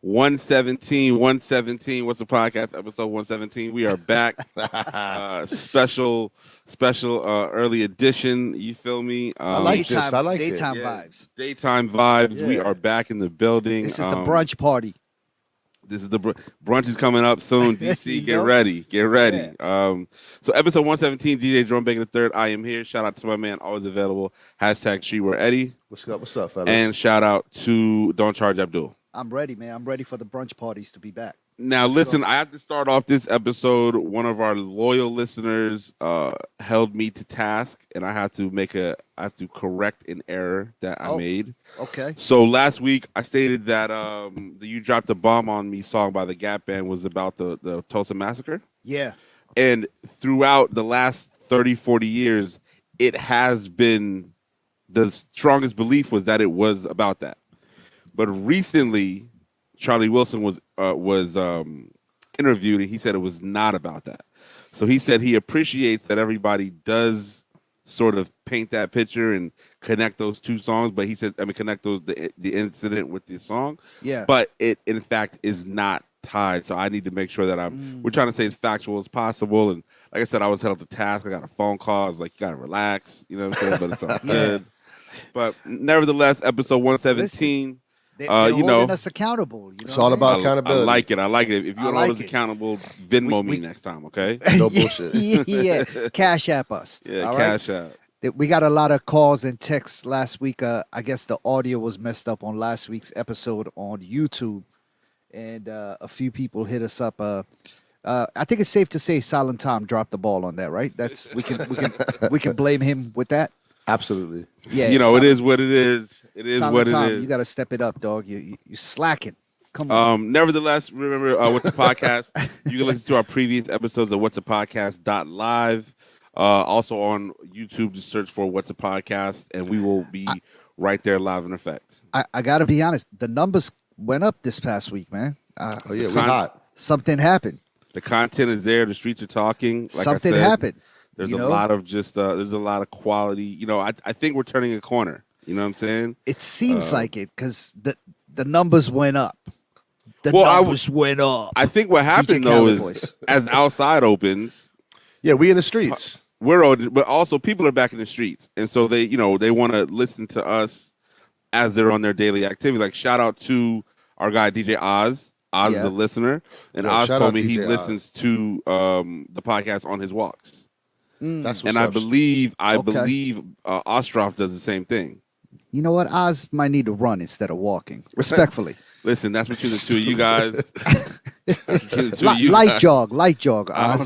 117. What's the podcast? Episode 117. We are back. Special early edition. You feel me? I like this. I like daytime it. vibes. Daytime vibes. Yeah. We are back in the building. This is the brunch party. This is the brunch is coming up soon. DC, get ready. Yeah. So episode 117, DJ Jerome Bacon III. I am here. Shout out to my man, always available. Hashtag Streetwear Eddy. What's up, fellas? And shout out to Don't Charge Abdul. I'm ready, man. I'm ready for the brunch parties to be back. Now, listen, I have to start off this episode. One of our loyal listeners held me to task, and I have to correct an error that I made. Okay. So last week, I stated that the "You Dropped the Bomb on Me" song by the Gap Band was about the Tulsa Massacre. Yeah. And throughout the last 30, 40 years, it has been the strongest belief was that it was about that. But recently, Charlie Wilson was interviewed, and he said it was not about that. So he said he appreciates that everybody does sort of paint that picture and connect those two songs. But he said, connect the incident with the song. Yeah. But it, in fact, is not tied. So I need to make sure that we're trying to say as factual as possible. And like I said, I was held to task. I got a phone call. I was like, you got to relax. You know what I'm saying? But it's all good. But nevertheless, episode 117. They're holding us accountable. It's all about accountability. I like it. If you want to hold us accountable, Venmo me next time, okay? No bullshit. Yeah. Cash app us. Yeah, all cash right? app. We got a lot of calls and texts last week. I guess the audio was messed up on last week's episode on YouTube, and a few people hit us up. I think it's safe to say Silent Tom dropped the ball on that, right? That's we can blame him with that. Absolutely. Yeah. It is what it is. It is what it is. You got to step it up, dog. You slacking. Come on. Nevertheless, remember What's the Podcast? You can listen to our previous episodes of What's the Podcast.live. Also on YouTube, just search for What's the Podcast, and we will be right there live in effect. I got to be honest. The numbers went up this past week, man. We're hot. Something happened. The content is there. The streets are talking. Like Something I said, happened. There's a lot of there's a lot of quality. I think we're turning a corner. You know what I'm saying? It seems like it because the numbers went up. The numbers went up. I think what happened though is as outside opens, we in the streets. But also people are back in the streets, and so they want to listen to us as they're on their daily activity. Like shout out to our guy DJ Oz. Oz is a listener, and Oz told me he listens to the podcast on his walks. That's what's and up. I believe Ostroff does the same thing. You know what? Oz might need to run instead of walking. Respectfully. Listen, that's between the two of you guys. Light jog. I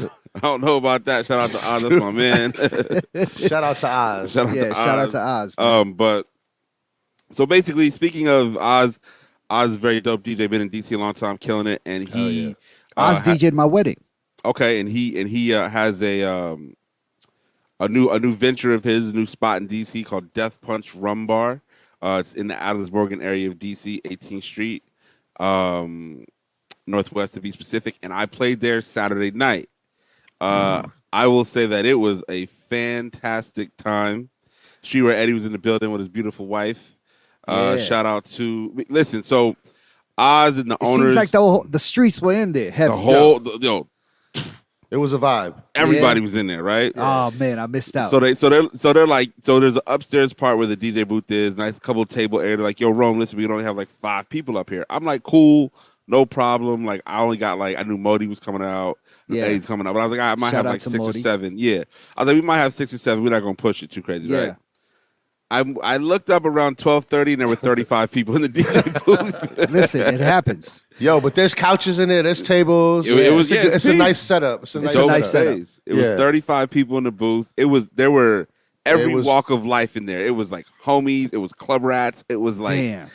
don't know about that. Shout out to Oz. That's my man. Shout out to Oz. Shout out to Oz. But so basically, speaking of Oz is a very dope DJ. Been in DC a long time, killing it. And he Oz DJ'd my wedding. Okay, and he has a new venture of his, a new spot in DC called Death Punch Rum Bar. It's in the Atlas Morgan area of DC, 18th Street, Northwest to be specific. And I played there Saturday night. I will say that it was a fantastic time. Streetwear Eddy was in the building with his beautiful wife. Shout out to listen. So Oz and the owners. Seems like the streets were in there. Heavy. It was a vibe. Everybody was in there, right? Oh man, I missed out. So they're like, there's an upstairs part where the DJ booth is, nice couple table area. They're like, yo, Rome, listen, we can only have like 5 people up here. I'm like, cool, no problem. Like I only got I knew Modi was coming out. Eddie's coming out. But I was like, I might have like 6 or 7. Yeah. I was like, we might have 6 or 7. We're not gonna push it too crazy, right? I looked up around 12:30 and there were 35 people in the DJ booth. Listen, it happens. Yo, but there's couches in there, there's tables. It's a nice setup. It's a nice setup. It was 35 people in the booth. There were every walk of life in there. It was like homies, it was club rats, it was like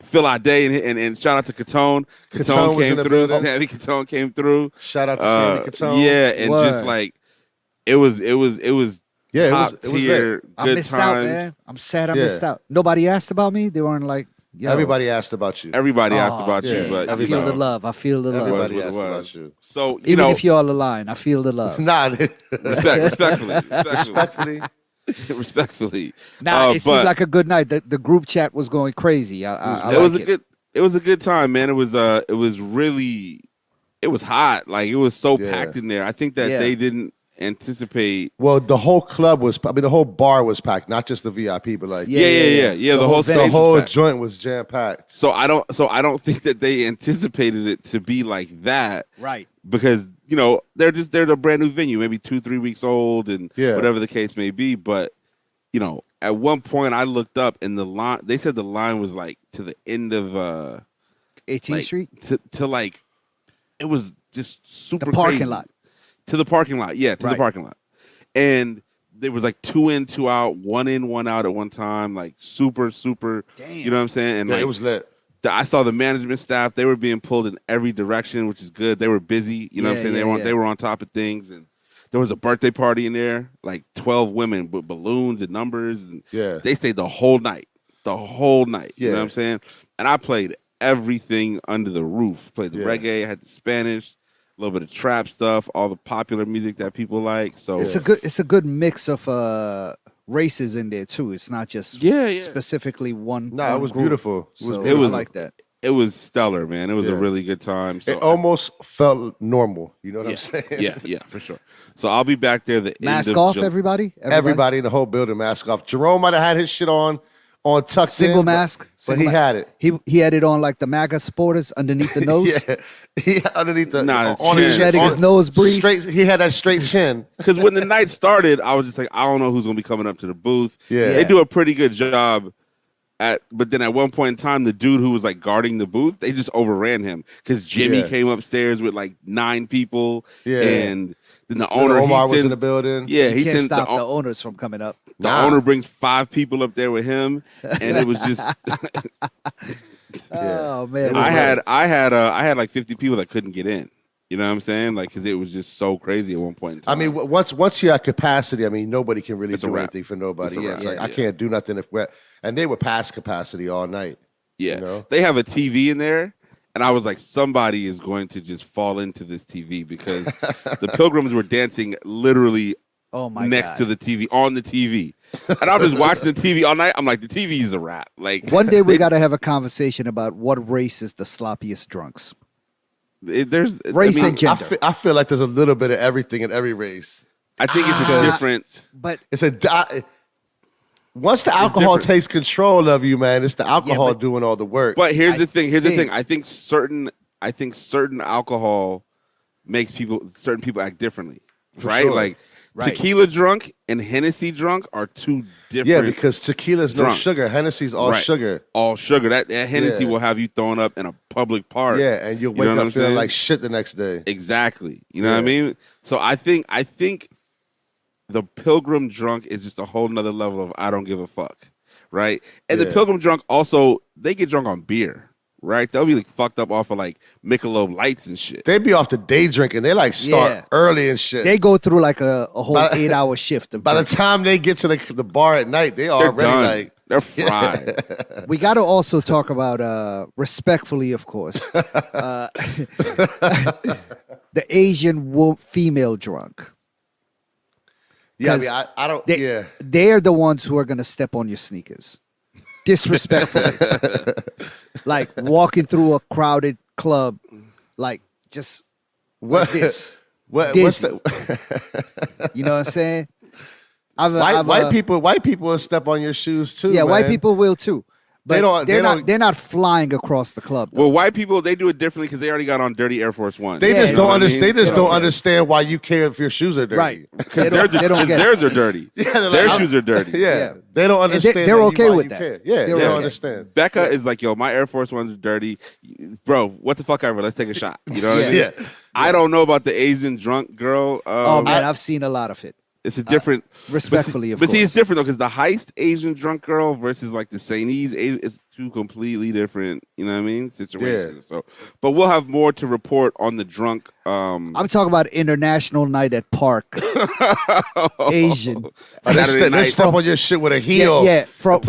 Phil Ade and shout out to Catone. Catone came through. Sammy Catone came through. Shout out to Sammy Catone. Yeah, and just like it was top tier. I missed out, man. I'm sad I missed out. Nobody asked about me. They weren't like, yo. Everybody asked about you. Everybody asked about you, but I feel the love. Everybody asked about you. So even if you're all aligned, I feel the love. Nah, respectfully. Nah, it seemed like a good night. The group chat was going crazy. It It was a good time, man. It was really, it was hot. Like, it was so packed in there. I think that they didn't anticipate. Well, the whole club was, the whole bar was packed, not just the VIP, but like The whole joint was jam packed. So I don't think that they anticipated it to be like that, right? Because they're a brand new venue, maybe 2-3 weeks old, and whatever the case may be. But at one point I looked up and the line. They said the line was like to the end of 18th Street to like, it was just super the parking crazy. lot. To the parking lot, the parking lot. And there was like 2 in, 2 out, 1 in, 1 out at one time, like super, super. Damn. You know what I'm saying? And it was lit. I saw the management staff; they were being pulled in every direction, which is good. They were busy. You know what I'm saying? They were on top of things, and there was a birthday party in there, like 12 women with balloons and numbers, and they stayed the whole night. You know what I'm saying? And I played everything under the roof. Played the reggae, I had the Spanish. A little bit of trap stuff, all the popular music that people like. So it's a good mix of races in there too. It's not just specifically one. No, it was group. Beautiful. It was I like that. It was stellar, man. It was a really good time. So it almost felt normal. You know what I'm saying? Yeah, for sure. So I'll be back there. Mask off, everybody. Everybody in the whole building, mask off. Jerome might have had his shit on tucked single in, mask, but he had it. He had it on like the MAGA supporters underneath the nose. Underneath the on his letting his nose breathe. Straight, he had that straight chin. Because when the night started, I was just like, I don't know who's gonna be coming up to the booth. Yeah, they do a pretty good job. But then at one point in time, the dude who was like guarding the booth, they just overran him because Jimmy came upstairs with like 9 people. And then the owner, Omar was in the building. Yeah, he can't stop the owners from coming up. The owner brings 5 people up there with him, and it was just. Oh man! I had like 50 people that couldn't get in. You know what I'm saying? Like, because it was just so crazy at one point in time. I mean, once you're at capacity, I mean, nobody can really do anything for nobody. It's like, I can't do nothing if we're... And they were past capacity all night. Yeah. They have a TV in there, and I was like, somebody is going to just fall into this TV because the Pilgrims were dancing literally next to the TV, on the TV. And I'm just watching the TV all night. I'm like, the TV is a wrap. Like, one day we got to have a conversation about what race is the sloppiest drunks. There's race and gender. I feel like there's a little bit of everything in every race. I think it's a different, but it's once the alcohol takes control of you, man, it's the alcohol doing all the work. But here's the thing. I think certain alcohol makes certain people act differently, right? Sure. Like tequila drunk and Hennessy drunk are two different. Yeah, because tequila's no sugar. Hennessy's all sugar. All sugar. That Hennessy will have you throwing up in a public park. Yeah, and you'll wake up feeling like shit the next day. Exactly. You know what I mean? So I think the Pilgrim drunk is just a whole nother level of I don't give a fuck. Right? And the Pilgrim drunk also, they get drunk on beer. Right? They'll be like fucked up off of like Michelob Lights and shit. They be off the day drinking. They like start early and shit. They go through like a whole 8-hour shift. By the time they get to the bar at night, they're already done. like they're fried. We got to also talk about respectfully, of course, the Asian female drunk. Yeah, I mean, I don't. They're the ones who are gonna step on your sneakers. Disrespectfully, like walking through a crowded club, like just like this. What's the... You know what I'm saying? White people will step on your shoes too. Yeah, man. white people will too. But they're not flying across the club. Well, white people, they do it differently because they already got on dirty Air Force Ones. They just don't understand. They just don't understand why you care if your shoes are dirty. Right? Theirs are dirty. Their shoes are dirty. Yeah, they don't understand. They're okay with that. Care. Yeah, they don't understand. Becca is like, yo, my Air Force Ones are dirty, bro. What the fuck ever? Let's take a shot. You know what I mean? Yeah. I don't know about the Asian drunk girl. Oh man, I've seen a lot of it. It's a different, respectfully, of course. But see, it's different though because the heist Asian drunk girl versus like the Chinese Asian, it's two completely different. You know what I mean? Situations. Yeah. So, but we'll have more to report on the drunk. I'm talking about International Night at Park. Asian. Let's step on your shit with a heel. Yeah, from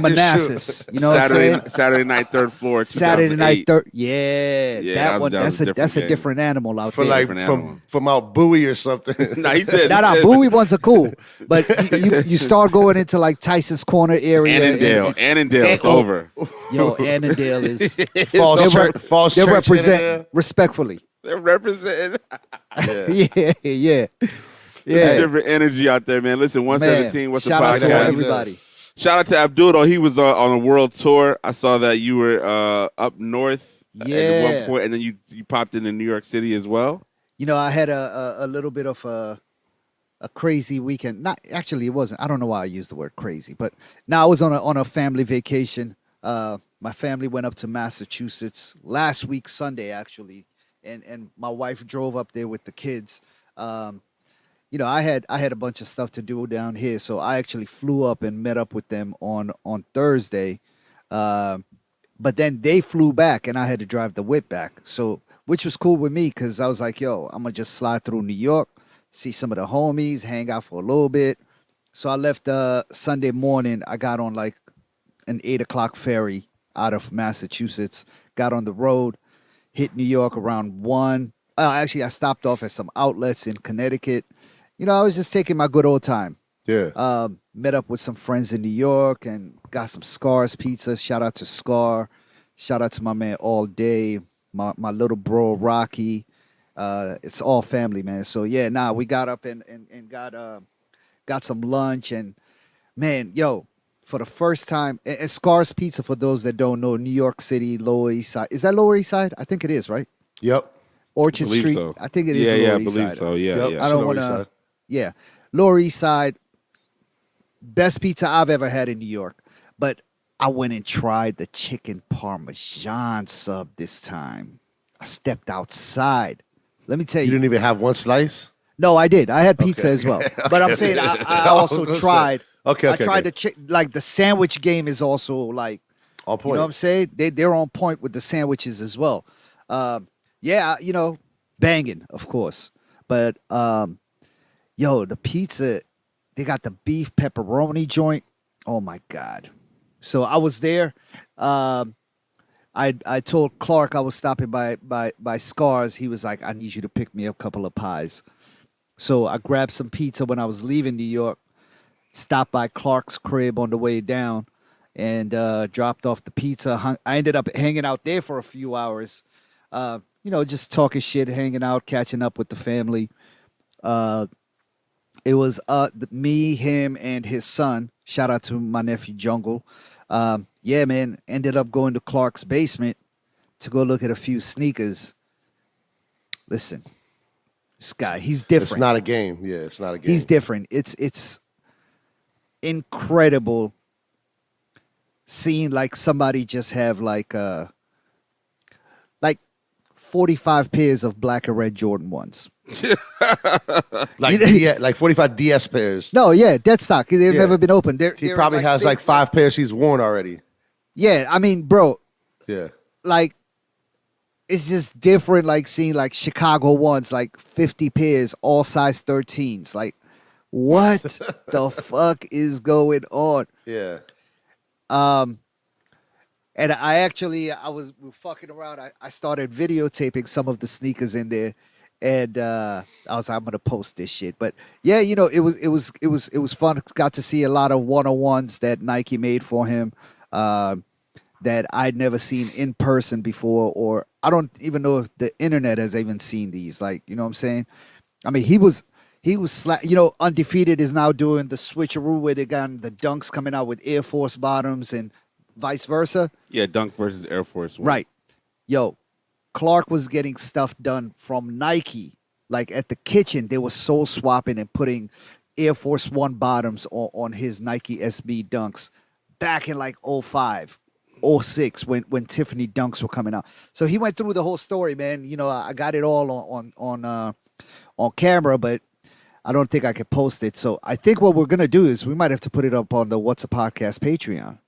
Manassas. You know what I'm saying? Saturday night, 3rd floor. Saturday night, 3rd. Yeah, that one. That's a different animal out there. Like from out Bowie or something. Nah, he said. No, Bowie ones are cool, but you start going into like Tyson's Corner area. Annandale, it's over. Yo, Annandale is false they church represent Annandale. respectfully. They're representing. Yeah. Different energy out there, man. Listen, 117. What's the shout out to podcast? everybody. Shout out to Abdul. He was on a world tour. I saw that you were up north at one point, and then you popped into New York City as well. You know, I had a little bit of a crazy weekend. Not actually, it wasn't. I don't know why I used the word crazy, but now I was on a family vacation. My family went up to Massachusetts last week Sunday, actually, and my wife drove up there with the kids. You know, I had a bunch of stuff to do down here, so I actually flew up and met up with them on Thursday. But then they flew back, and I had to drive the whip back. So, which was cool with me because I was like, yo, I'm gonna just slide through New York, see some of the homies, hang out for a little bit. So I left Sunday morning. I got on like an 8 o'clock ferry out of Massachusetts, got on the road, hit New York around 1. Actually, I stopped off at some outlets in Connecticut. You know, I was just taking my good old time. Yeah. Met up with some friends in New York and got some Scar's pizza. Shout out to Scar. Shout out to my man All Day, my little bro Rocky. It's all family, man. So yeah, we got up and got some lunch, and man, yo, for the first time, and Scar's Pizza, for those that don't know, New York City, Lower East Side. Is that Lower East Side? I think it is, right? Yep. Orchard Street. So. I think it is. Yeah, Lower I East believe Side. so. Yeah, Yep. I don't want to. Yeah, Lower East Side. Best pizza I've ever had in New York. But I went and tried the chicken parmesan sub this time. I stepped outside. Let me tell You you. didn't even have one slice? No, I did. I had pizza Okay. as well. But I'm saying I also tried. Okay. I tried like the sandwich game is also like, On point. you know what I'm saying? They're on point with the sandwiches as well. Yeah, you know, banging, of course. But yo, the pizza, they got the beef pepperoni joint. Oh my God. So I was there. I told Clark I was stopping by Scars. He was like, I need you to pick me up a couple of pies. So I grabbed some pizza when I was leaving New York, stopped by Clark's crib on the way down, and dropped off the pizza. I ended up hanging out there for a few hours, you know, just talking shit, hanging out, catching up with the family. It was me, him, and his son. Shout out to my nephew Jungle. Yeah, man, ended up going to Clark's basement to go look at a few sneakers. Listen, this guy, he's different. It's not a game. Yeah, it's not a game. He's different. It's incredible seeing like somebody just have like 45 pairs of black and red Jordan 1s. like 45 DS pairs. No, yeah, dead stock. They've never been opened. He probably has like 5 pairs he's worn already. Yeah, I mean, bro, Yeah. like it's just different like seeing like Chicago 1s, like 50 pairs, all size 13s. Like, what the fuck is going on? Yeah. And we were fucking around. I started videotaping some of the sneakers in there, and I was like, I'm gonna post this shit. But yeah, you know, it was fun. Got to see a lot of 101s that Nike made for him, that I'd never seen in person before, or I don't even know if the internet has even seen these. Like, you know what I'm saying? I mean, he was you know, Undefeated is now doing the switcheroo where they got the dunks coming out with Air Force bottoms and vice versa. Yeah, Dunk versus Air Force One. Right. Yo, Clark was getting stuff done from Nike. Like at the kitchen, they were soul swapping and putting Air Force One bottoms on his Nike SB dunks back in like 05, 06 when Tiffany dunks were coming out. So he went through the whole story, man. You know, I got it all on camera, but I don't think I could post it. So I think what we're gonna do is we might have to put it up on the Whats'a Podcast Patreon.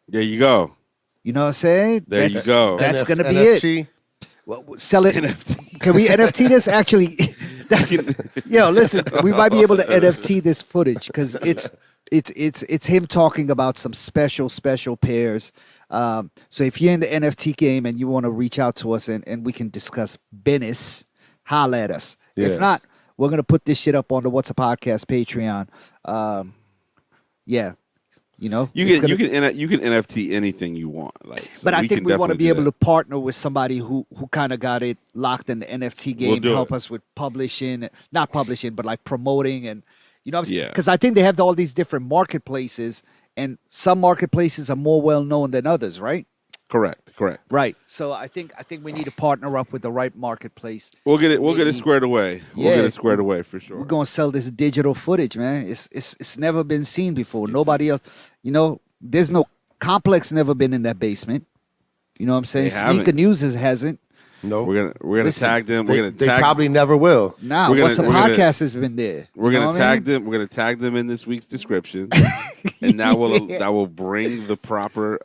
There you go. You know what I'm saying? There you go. That's going to be NFT. it. Well, sell it. NFT. Can we NFT this? Actually, yo, listen, we might be able to NFT this footage because it's him talking about some special pairs. So if you're in the NFT game and you want to reach out to us and we can discuss business, holla at us. Yeah. If not, we're going to put this shit up on the Whats'a Podcast Patreon. Yeah. You know, you can NFT anything you want. Like, so but I think we want to be able to to partner with somebody who kind of got it locked in the NFT game, help us with publishing, not publishing, but like promoting and because I think they have all these different marketplaces, and some marketplaces are more well known than others, right? Correct. Right. So I think we need to partner up with the right marketplace. We'll get it squared away. We'll get it squared away for sure. We're gonna sell this digital footage, man. It's never been seen before. Nobody else. There's no Complex never been in that basement. You know what I'm saying? Sneaker News hasn't. No, we're gonna tag them. They probably never will. Nah, What's a podcast has been there. We're gonna tag them. We're gonna tag them in this week's description, and that will bring the proper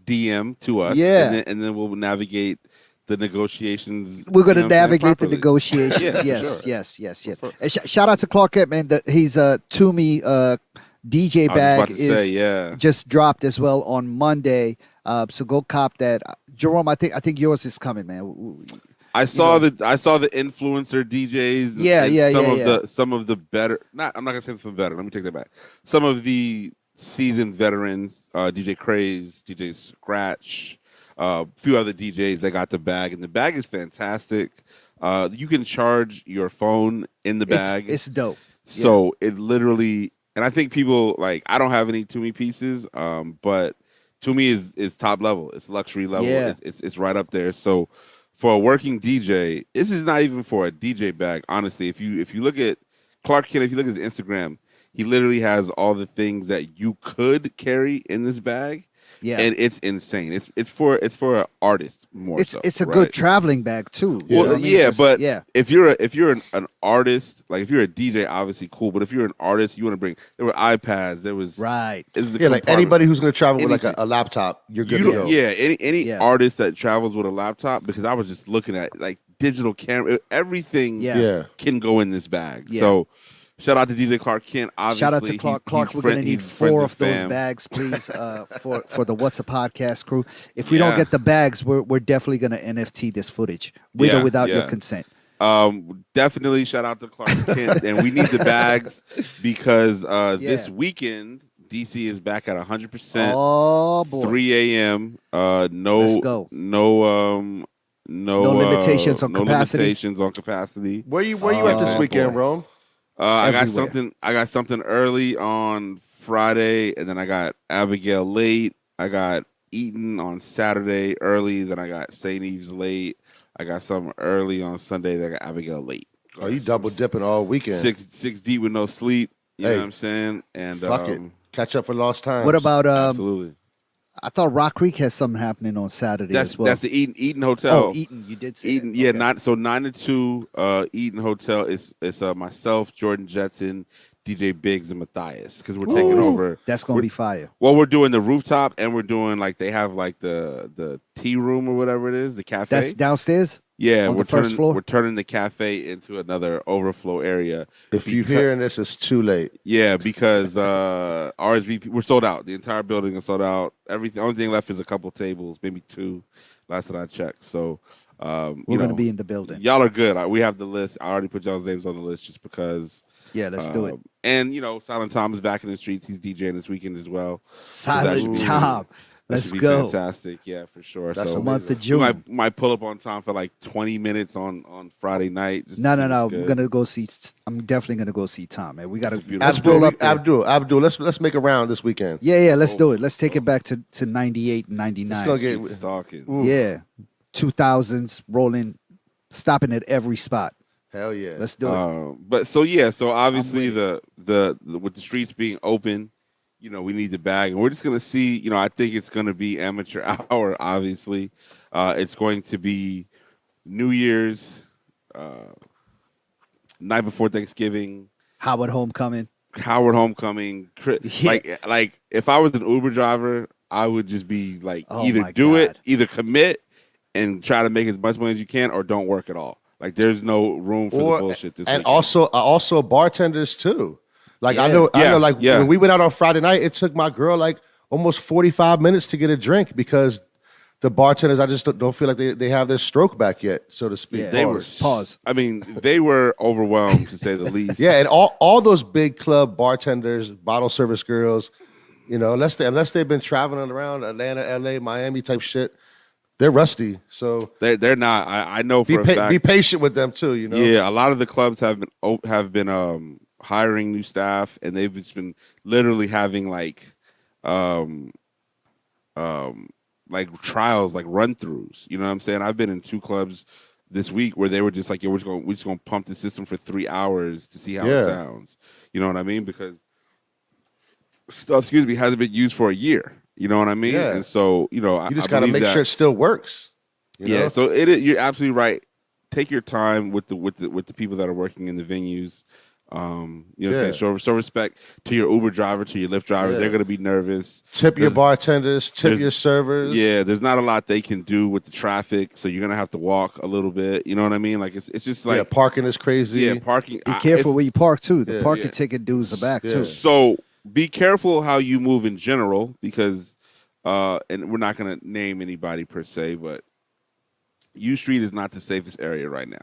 DM to us. And then we'll navigate the negotiations. We're going to navigate the negotiations. Yes. And shout out to Clark Kent, man. He's a Tumi DJ bag just dropped as well on Monday. So go cop that. Jerome, I think yours is coming, man. I saw the influencer DJs. Some of the better. I'm not gonna say the better. Let me take that back. Some of the seasoned veterans, DJ Craze, DJ Scratch, a few other DJs. They got the bag, and the bag is fantastic. You can charge your phone in the bag. It's dope. So it literally, and I think people I don't have any Tumi pieces, but Tumi is top level. It's luxury level. Yeah. It's right up there. So for a working DJ, this is not even for a DJ bag. Honestly, if you look at Clark Kent, if you look at his Instagram, he literally has all the things that you could carry in this bag. Yeah, and it's insane. It's for an artist more. It's a good traveling bag too. Well, if you're an artist, like if you're a DJ, obviously cool. But if you're an artist, you want to bring. There were iPads. There was like anybody who's going to travel with like a laptop, you're good to go. Yeah, any artist that travels with a laptop, because I was just looking at like digital camera, everything can go in this bag. Yeah. So. Shout out to DJ Clark Kent. Obviously, shout out to Clark. We're going to need 4 of those bags, please, for the Whats'a podcast crew. If we don't get the bags, we're definitely going to NFT this footage with or without your consent. Definitely shout out to Clark Kent, and we need the bags because this weekend DC is back at 100%. Oh boy, 3 a.m. Let's go. No limitations on capacity. Where you at this weekend, Rome? I got something early on Friday, and then I got Abigail late. I got Eaton on Saturday early. Then I got St. Eve's late. I got something early on Sunday. Then I got Abigail late. Oh, you double dipping all weekend. Six deep with no sleep. You know what I'm saying? And fuck it, catch up for lost time. What about absolutely? I thought Rock Creek has something happening on Saturday as well. That's the Eaton Hotel. Oh, Eaton, you did say Eaton, that. Yeah, okay. 9 to 2, Eaton Hotel. It's myself, Jordan Jetson, DJ Biggs, and Matthias, because we're taking over. That's gonna be fire. Well, we're doing the rooftop, and we're doing they have the tea room or whatever it is, the cafe. That's downstairs. Yeah, on the first floor. We're turning the cafe into another overflow area. If you're hearing this, it's too late. Yeah, because RSVP, we're sold out. The entire building is sold out. Everything. Only thing left is a couple tables, maybe 2. Last time I checked. So we're going to be in the building. Y'all are good. We have the list. I already put y'all's names on the list just because. Yeah, let's do it. And Silent Tom is back in the streets. He's DJing this weekend as well. Silent Tom. Let's go. Fantastic. Yeah, for sure. That's a month of June. Might pull up on time for 20 minutes on Friday night. No. I'm gonna go see. I'm definitely gonna go see Tom, man. We gotta Abdul. Let's make a round this weekend. Yeah. Let's do it. Let's take it back to 98 and 99. Let's get talking. Yeah, 2000s rolling, stopping at every spot. Hell yeah. Let's do it. So obviously the with the streets being open. We need the bag, and we're just gonna see. I think it's gonna be amateur hour. Obviously, it's going to be New Year's, night before Thanksgiving, Howard Homecoming. Yeah. Like if I was an Uber driver, I would just be either commit and try to make as much money as you can, or don't work at all. There's no room for the bullshit this weekend. And also bartenders too. I know, when we went out on Friday night, it took my girl almost 45 minutes to get a drink because the bartenders, I just don't feel like they have their stroke back yet, so to speak. Yeah. They were overwhelmed to say the least. Yeah, and all those big club bartenders, bottle service girls, You know, unless they've been traveling around Atlanta, LA, Miami type shit, they're rusty. So they're not. I know for a fact. Be patient with them too. You know. Yeah, a lot of the clubs have been hiring new staff, and they've just been literally having like trials, like run throughs. You know what I'm saying? I've been in 2 clubs this week where they were just like, "Yo, we're just gonna pump the system for 3 hours to see how it sounds." You know what I mean? Because stuff, hasn't been used for a year. You know what I mean? Yeah. And so, you know, you just got to make sure it still works. You know? So you're absolutely right. Take your time with the people that are working in the venues. You know what I'm saying? Show respect to your Uber driver, to your Lyft driver. They're going to be nervous. Tip your bartenders, tip your servers. Yeah, there's not a lot they can do with the traffic, so you're going to have to walk a little bit. You know what I mean? Like, it's just like... parking is crazy. Yeah, parking... Be careful where you park, too. The parking ticket dues are back, too. So, be careful how you move in general, because... and we're not going to name anybody per se, but U Street is not the safest area right now,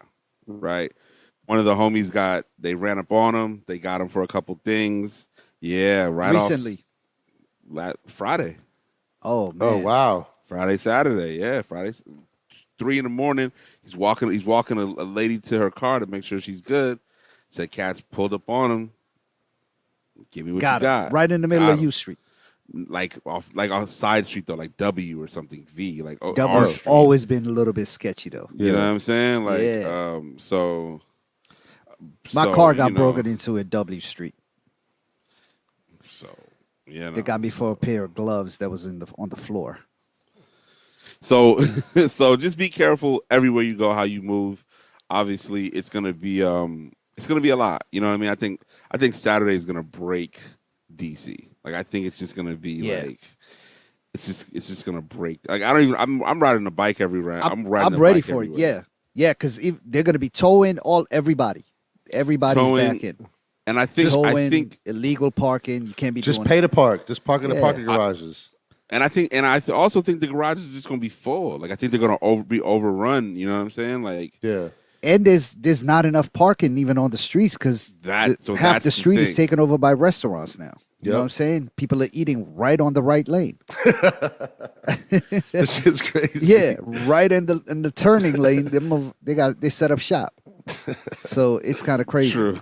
right? One of the homies they ran up on him. They got him for a couple things. Yeah, recently. Friday. Oh, man. Oh, wow. Friday, Saturday. Yeah, Friday. 3 a.m. He's walking a lady to her car to make sure she's good. Said cats pulled up on him. Give me what you got. Right in the middle of U Street. Like on side street though, like W or something V. Like W's always been a little bit sketchy though. You know what I'm saying? Like so my car got broken into at W Street. So they got me for a pair of gloves that was on the floor. So so just be careful everywhere you go, how you move. Obviously, it's gonna be a lot. You know what I mean? I think Saturday is gonna break DC. Like, I think it's just gonna be like, it's just gonna break. Like, I'm riding a bike everywhere. I'm ready for it. Yeah, because they're gonna be towing everybody's back in. And I think illegal parking. You can't be just pay to park. Just park in the parking garages. And I also think the garages are just gonna be full. Like, I think they're gonna be overrun. You know what I'm saying? Like, yeah. And there's not enough parking even on the streets because half the street is taken over by restaurants now. You know what I'm saying? People are eating right on the right lane. This shit's crazy. Yeah, right in the turning lane. They set up shop. So it's kind of crazy. True.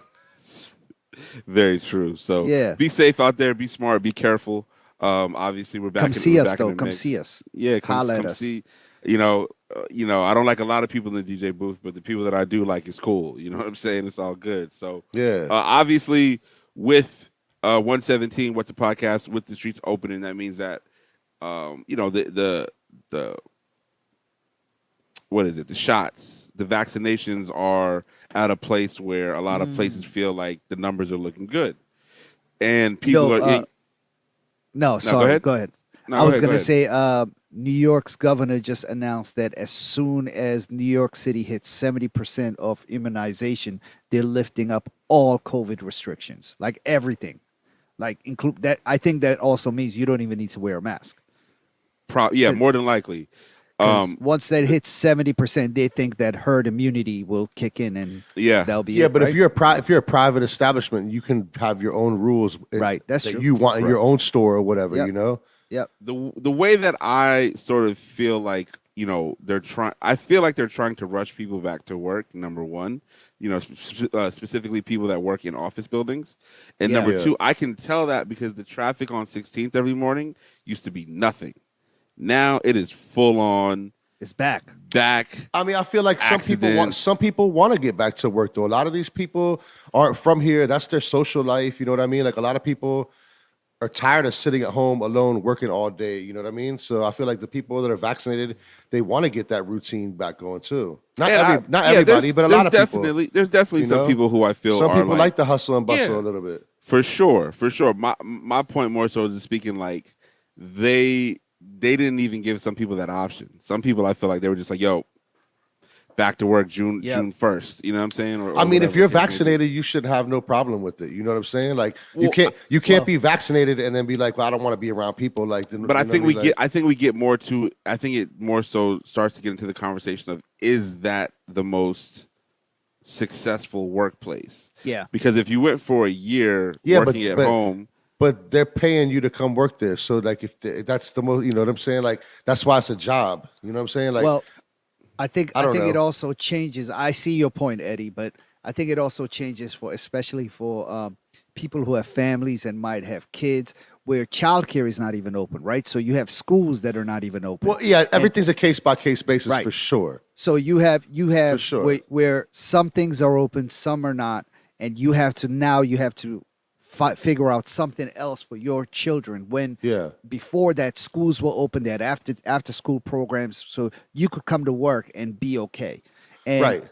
Very true. So be safe out there. Be smart. Be careful. Obviously, we're back. Come see us though. Come see us. Yeah, come see. You know, I don't like a lot of people in the DJ booth, but the people that I do like is cool. You know what I'm saying? It's all good. So obviously with 117, What's the Podcast, with the streets opening, that means that the what is it? The shots, the vaccinations are at a place where a lot of places feel like the numbers are looking good, and people are. No, sorry. Go ahead. No, I was going to say, New York's governor just announced that as soon as New York City hits 70% of immunization, they're lifting up all COVID restrictions, like everything. Like include that. I think that also means you don't even need to wear a mask. More than likely. Once that hits 70%, they think that herd immunity will kick in, and that'll be it. But right? if you're a private establishment, you can have your own rules, right? That's that true. You want in your own store or whatever, you know. Yep. The way that I sort of feel like, I feel like they're trying to rush people back to work. Number one, specifically people that work in office buildings, and number two, I can tell that because the traffic on 16th every morning used to be nothing. Now it is full on. It's back. I mean, I feel like some people want to get back to work though. A lot of these people aren't from here. That's their social life. You know what I mean? Like a lot of people are tired of sitting at home alone working all day. You know what I mean? So I feel like the people that are vaccinated, they want to get that routine back going too. Not everybody, but a lot of people. There's definitely some people who I feel some people like to hustle and bustle a little bit. For sure. My point more so is speaking like they didn't even give some people that option. Some people I feel like they were just like, yo, back to work June 1st. You know what I'm saying? Or I mean, if you're vaccinated, you should have no problem with it. You know what I'm saying? Like you can't be vaccinated and then be like, well, I don't want to be around people like. But I think we get more to. I think it more so starts to get into the conversation of, is that the most successful workplace? Yeah. Because if you went for a year working at home. but they're paying you to come work there. So like if that's the most, you know what I'm saying? Like that's why it's a job. You know what I'm saying? Like, well, I think know. it also changes. I see your point, Eddie, but I think it also changes especially for people who have families and might have kids where childcare is not even open, right? So you have schools that are not even open. Well, yeah, everything's a case by case basis Right. for sure. So you have sure. where some things are open, some are not, and you have to figure out something else for your children. When before that, schools were open, they had after school programs, so you could come to work and be okay. And right.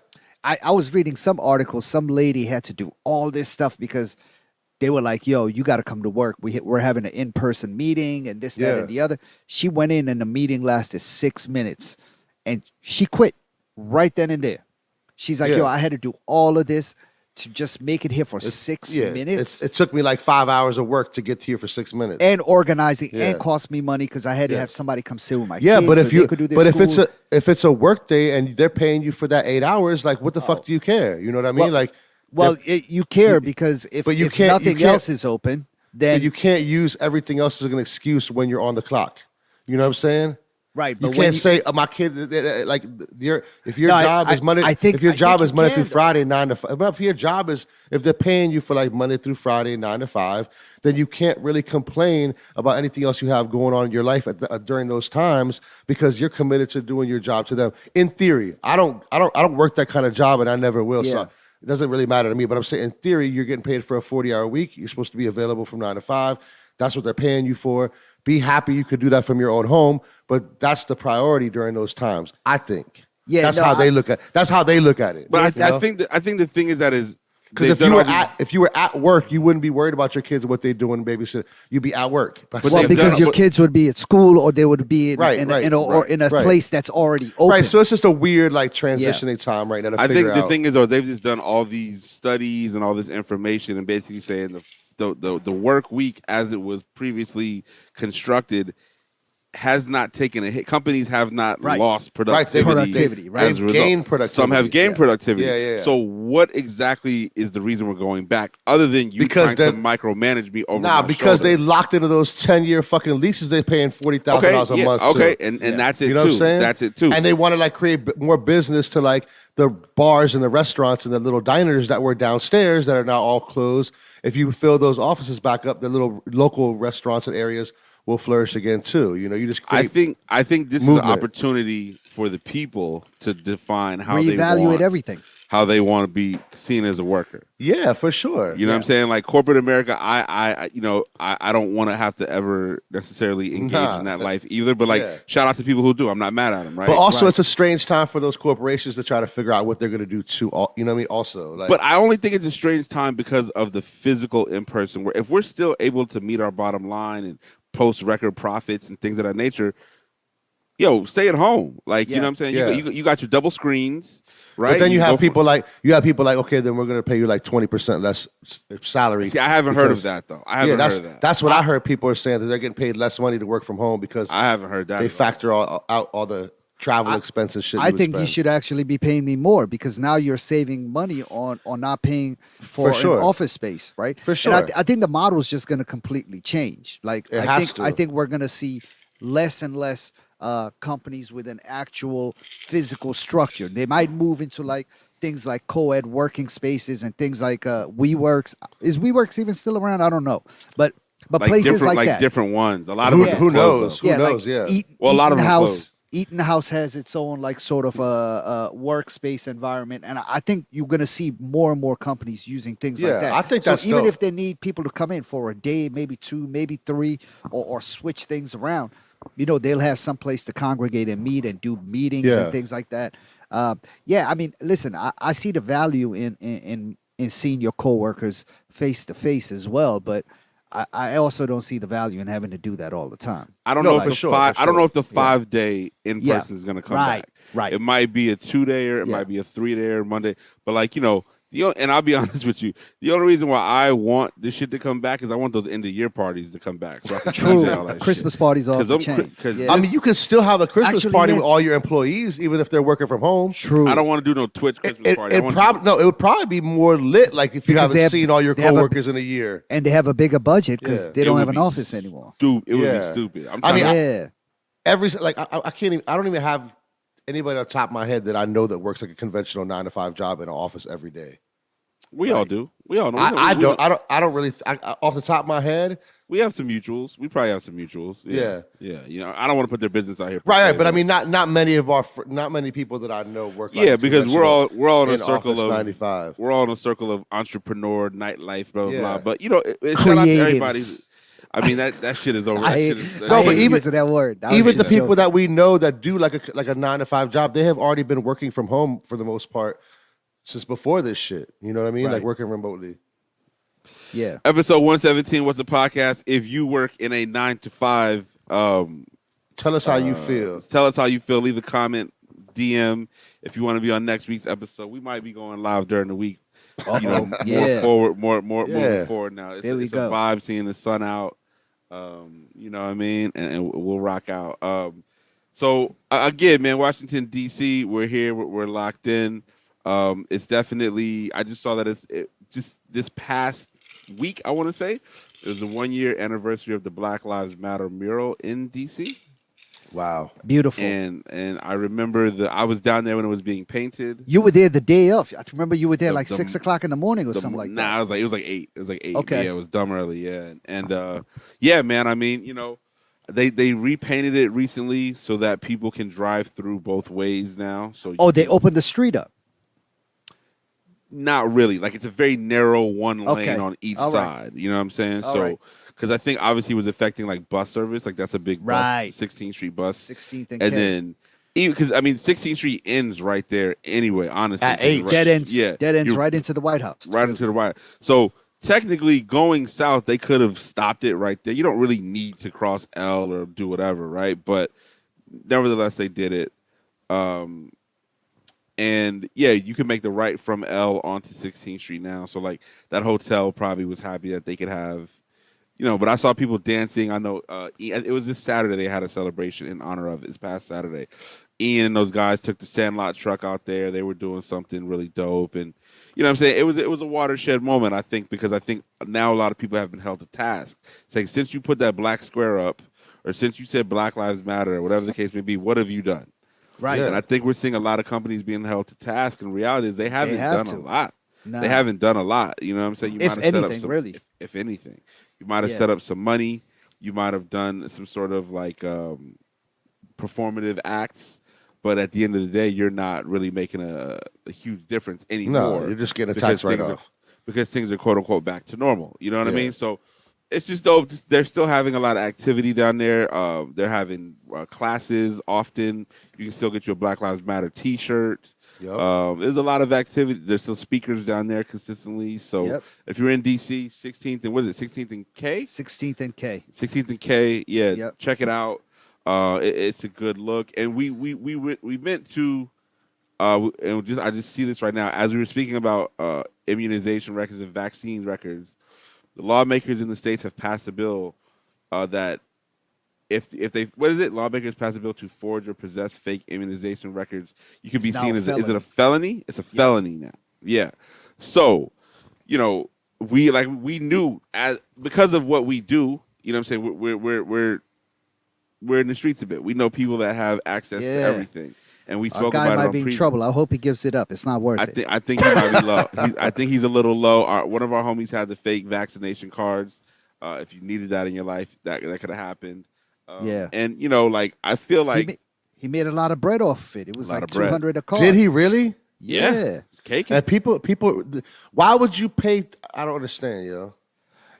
I was reading some articles. Some lady had to do all this stuff because they were like, yo, you got to come to work. We're having an in-person meeting and this, that, and the other. She went in and the meeting lasted 6 minutes and she quit right then and there. She's like, yo, I had to do all of this to just make it here for 6 minutes. It took me like 5 hours of work to get here for 6 minutes. And organizing and cost me money because I had to have somebody come sit with my kids. Yeah, but so if it's a work day and they're paying you for that 8 hours, like what the fuck do you care? You know what I mean? You care because if nothing else is open, then but you can't use everything else as an excuse when you're on the clock. You know what I'm saying? Right. You can't say my kid like if your job is Monday. If your job is Monday through Friday 9 to 5. But if your job is if they're paying you for like Monday through Friday 9 to 5, then you can't really complain about anything else you have going on in your life during those times because you're committed to doing your job to them. In theory, I don't work that kind of job and I never will. So it doesn't really matter to me, but I'm saying in theory, you're getting paid for a 40-hour week. You're supposed to be available from 9 to 5. That's what they're paying you for. Be happy you could do that from your own home, but that's the priority during those times, I think. Yeah, that's how they look at it. But I think the thing is that is because if you were at work, you wouldn't be worried about your kids and what they do and babysit. You'd be at work. Well, because your kids would be at school or they would be in a place that's already open. Right. So it's just a weird like transitioning time right now. I think the thing is though, they've just done all these studies and all this information and basically saying the work week as it was previously constructed has not taken a hit. Companies have not lost productivity. Right. They've gained productivity. Some have gained productivity. Yeah. So what exactly is the reason we're going back other than you trying to micromanage me over my because shoulder? they locked into those 10-year fucking leases. They're paying $40,000 a month. Okay, and that's it too. You know what I'm saying? That's it too. And they want to like create more business to like the bars and the restaurants and the little diners that were downstairs that are now all closed. If you fill those offices back up, the little local restaurants and areas will flourish again too. You know, you just I think this movement. Is an opportunity for the people to define how how they want to be seen as a worker. Yeah, for sure. You know what I'm saying? Like corporate America, I don't want to have to ever necessarily engage in that life either. But like, shout out to people who do. I'm not mad at them, right? But also, it's a strange time for those corporations to try to figure out what they're going to do too. You know what I mean? Also, like, but I only think it's a strange time because of the physical in person. Where if we're still able to meet our bottom line and post record profits and things of that nature, stay at home. Like you know what I'm saying? You got your double screens. Right. But then you have people like, okay, then we're going to pay you like 20% less salary. See, I haven't heard of that though. I haven't heard of that. That's what I heard people are saying, that they're getting paid less money to work from home because I haven't heard that. They factor out all the travel expenses. I think you should actually be paying me more because now you're saving money on not paying for an office space, right? For sure. And I think the model is just going to completely change. Like I think we're going to see less and less companies with an actual physical structure. They might move into like things like co-ed working spaces and things like WeWorks. Is WeWorks even still around? I don't know. But like places like that. Different ones. A lot of them. Who knows? Who knows? Well, a lot of them closed. Eaton House has its own like sort of a workspace environment, and I think you're going to see more and more companies using things like that. I think that's even if they need people to come in for a day, maybe 2, maybe 3, or switch things around. They'll have some place to congregate and meet and do meetings and things like that. I mean, listen, I see the value in seeing your coworkers face to face as well, but I also don't see the value in having to do that all the time. I don't know if I don't know if the 5-day in person is going to come back. Right. It might be a 2-dayer, it might be a 3-dayer Monday, but like And I'll be honest with you, the only reason why I want this shit to come back is I want those end of year parties to come back. So I can True. DJ all that Christmas shit. parties off the chain. I mean, you can still have a Christmas party with all your employees, even if they're working from home. True. I don't want to do no Twitch Christmas party. It would probably be more lit, like if you haven't seen all your coworkers in a year, and they have a bigger budget because they don't have an office anymore. It would be stupid. I can't even. I don't even have anybody on top of my head that I know that works like a conventional 9-to-5 job in an office every day. We all do. We all know. I don't really. Off the top of my head, we have some mutuals. We probably have some mutuals. Yeah. You know, I don't want to put their business out here. Right. But I mean, not many people that I know work. Yeah, because we're all in a circle of 95. We're all in a circle of entrepreneur nightlife, blah blah blah. But you know, shout out to everybody. I mean that shit is over. But even that word, even the people that we know that do like a 9-to-5 job, they have already been working from home for the most part since before this shit. You know what I mean? Right. Like working remotely. Yeah. Episode 117. What's the podcast? If you work in a 9-to-5, tell us how you feel. Tell us how you feel. Leave a comment, DM if you want to be on next week's episode. We might be going live during the week. You know, more moving forward now. It's a vibe seeing the sun out. You know what I mean? And we'll rock out. So again, man, Washington D.C. We're here. We're locked in. It's definitely. I just saw that it's just this past week. I want to say it was the 1-year anniversary of the Black Lives Matter mural in D.C. Wow, beautiful. And I remember I was down there when it was being painted. You were there the day of. I remember you were there 6 o'clock in the morning or something like that. Nah, it was like 8. It was like 8. Okay. Yeah, it was dumb early. Yeah, and yeah, man. I mean, you know, they repainted it recently so that people can drive through both ways now. So they opened the street up. Not really. Like it's a very narrow one lane on each side. You know what I'm saying? Because I think obviously it was affecting like bus service. Like that's a big bus, 16th Street bus. 16th and then because I mean 16th Street ends right there anyway. Honestly, at 8 dead ends. Yeah, dead ends right into the White House. Right into the White House. So technically, going south, they could have stopped it right there. You don't really need to cross L or do whatever, right? But nevertheless, they did it. And yeah, you can make the right from L onto 16th Street now. So like that hotel probably was happy that they could have, you know. But I saw people dancing. I know it was this Saturday they had a celebration in honor of it. This past Saturday, Ian and those guys took the Sandlot truck out there. They were doing something really dope, and you know what I'm saying. It was a watershed moment, I think, because I think now a lot of people have been held to task, saying since you put that black square up, or since you said Black Lives Matter, or whatever the case may be, what have you done? Right. And I think we're seeing a lot of companies being held to task. And reality is they haven't done a lot. No. They haven't done a lot. You know what I'm saying? You if might have anything, set up some, really. If anything. You might have set up some money. You might have done some sort of like performative acts. But at the end of the day, you're not really making a huge difference anymore. No, you're just getting a tax write-off. Because things are quote-unquote back to normal. You know what I mean? So it's just dope. They're still having a lot of activity down there. They're having classes often. You can still get you a Black Lives Matter T-shirt. Yep. There's a lot of activity. There's still speakers down there consistently. So if you're in DC, 16th and what is it? 16th and K? 16th and K. 16th and K. Yeah, check it out. It's a good look. And we meant to. And I just see this right now as we were speaking about immunization records and vaccine records. The lawmakers in the states have passed a bill that if they lawmakers passed a bill to forge or possess fake immunization records, you could be seen as is it a felony? It's a felony now. Yeah. So, you know, we knew because of what we do. You know what I'm saying? We're in the streets a bit. We know people that have access to everything. And we spoke about it. Might be in trouble. I hope he gives it up. It's not worth it. I think he might be low. I think he's a little low. One of our homies had the fake vaccination cards. If you needed that in your life, that could have happened. And you know, like I feel like he made a lot of bread off of it. It was like $200 a card. Did he really? Yeah. Cake. And people. Why would you pay? I don't understand, yo.